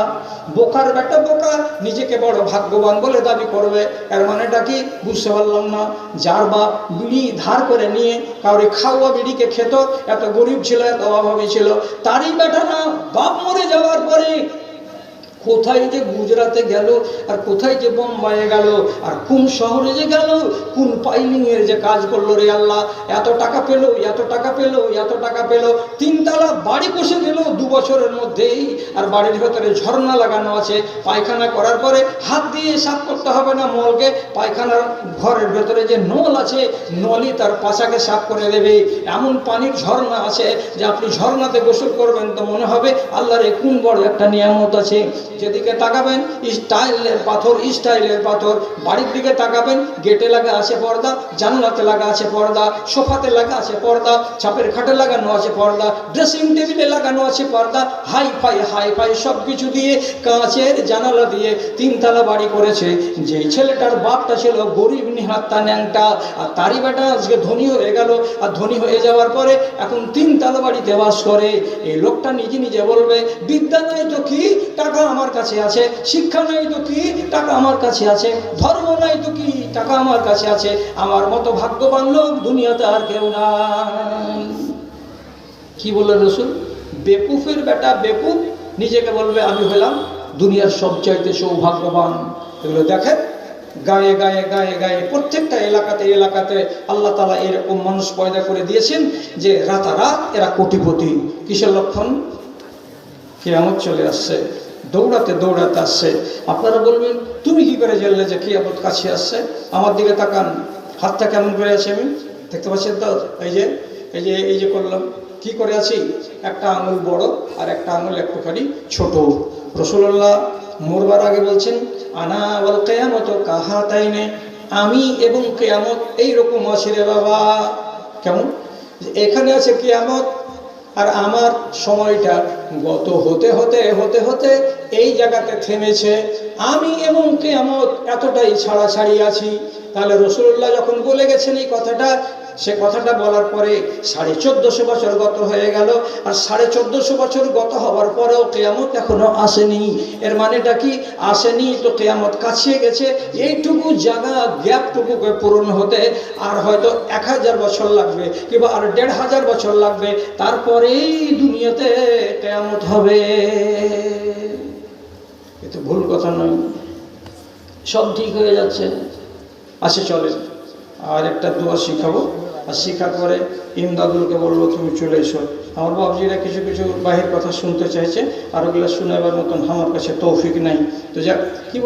বোকার বেটা বোকা নিজেকে বড় ভাগ্যবান বলে দাবি করবে। এর মানেটা কি বুঝতে পারলাম না। যার বাপ বিড়ি ধার করে নিয়ে কাউরে খাওয়া বিড়িকে খেত, এত গরিব ছিল, এত অভাবী ছিল, তারই বেটা না বাপ মরে যাওয়ার পরে কোথায় যে গুজরাটে গেল, আর কোথায় যে বোম্বাইয়ে গেল, আর কোন শহরে যে গেল, কোন পাইলিংয়ের যে কাজ করলো রে আল্লাহ, এত টাকা পেলো, এত টাকা পেলো, এত টাকা পেলো। 3 তলা বাড়ি কষে দিল 2 বছরের মধ্যেই, আর বাড়ির ভেতরে ঝর্ণা লাগানো আছে। পায়খানা করার পরে হাত দিয়ে সাফ করতে হবে না মলকে, পায়খানার ঘরের ভেতরে যে নল আছে, নলই তার পাশাকে সাফ করে দেবে। এমন পানির ঝর্ণা আছে যে আপনি ঝর্ণাতে গোসল করবেন তো মনে হবে আল্লাহর কোন বড় একটা নিয়ামত আছে। যেদিকে তাকাবেন স্টাইলের পাথর, স্টাইলের পাথর। বাড়ির দিকে তাকাবেন, গেটে লাগা আছে পর্দা, জানলাতে লাগা আছে পর্দা, সোফাতে লাগা আছে পর্দা, ছাপের খাটে লাগানো আছে পর্দা, ড্রেসিং টেবিলে লাগানো আছে পর্দা। হাই ফাই সব কিছু দিয়ে, কাঁচের জানালা দিয়ে 3 তলা বাড়ি করেছে। যেই ছেলেটার বাপটা ছিল গরিব নিহাত্তা ন্যাংটা, আর তারই বেটা আজকে ধনী হয়ে গেল, আর ধনী হয়ে যাওয়ার পরে এখন 3 তলা বাড়িতে বাস করে। এই লোকটা নিজে নিজে বলবে বিদ্যা নাই তো কি, টাকা আমার কাছে আছে, শিক্ষা নাই তো কি, টাকা আমার কাছে আছে, ধর্ম নাই তো কি, টাকা আমার কাছে আছে, আমার মতো ভাগ্যবান লোক দুনিয়াতে আর কেউ নাই। কি বললেন রাসূল? বেকুফের বেটা বেকুফ নিজেকে বলবে আমি হলাম দুনিয়ার সবচাইতে সৌভাগ্যবান। এগুলো দেখেন গায়ে গায়ে গায়ে গায়ে প্রত্যেকটা এলাকাতে আল্লাহ তাআলা এরকম মানুষ পয়দা করে দিয়েছেন যে রাতারাত এরা কোটিপতি। কিসের লক্ষণ? কিয়ামত চলে আসছে, দৌড়াতে দৌড়াতে আসছে। আপনারা বলবেন তুমি কি করে জানলে যে কিয়ামত কাছে আসছে? আমার দিকে তাকান, হাতটা কেমন করে আছে আমি দেখতে পাচ্ছেন তো? এই যে করলাম, কি করে আছি? একটা আঙুল বড় আর একটা আঙুল একটুখানি ছোট। রাসূলুল্লাহ মরবার আগে বলছেন আনা ওয়াল কিয়ামত কাহাতাইনে, আমি এবং কিয়ামত এইরকম আছে রে বাবা। কেমন? এখানে আছে কিয়ামত, আর আমার সময়টা গত হতে হতে হতে হতে এই জায়গাতে থেমেছে, আমি এবং কিয়ামত এতটাই ছাড়াছাড়ি আছি। তাহলে রাসূলুল্লাহ যখন বলে গেছেন এই কথাটা, সে কথাটা বলার পরে 1450 বছর গত হয়ে গেল, আর 1450 বছর গত হওয়ার পরেও কিয়ামত এখনো আসেনি। এর মানেটা কি? আসেনি তো কিয়ামত কাছিয়ে গেছে। এইটুকু জায়গা গ্যাপটুকুকে পূরণ হতে আর হয়তো 1000 বছর লাগবে, কিংবা আর 1500 বছর লাগবে, তারপরেই দুনিয়াতে কিয়ামত হবে। এ তো ভুল কথা নয়, সব ঠিক হয়ে যাচ্ছে। আসে চলে আর একটা দোয়া শিখাবো, আর শেখার পরে ইমদাদুলকে বলবো তুমি চলে এসো। আমার বাবজিরা কিছু কিছু বাহির কথা শুনতে চাইছে, আর ওগুলো শোনাবার মতন আমার কাছে তৌফিক নাই। তো যাক, কি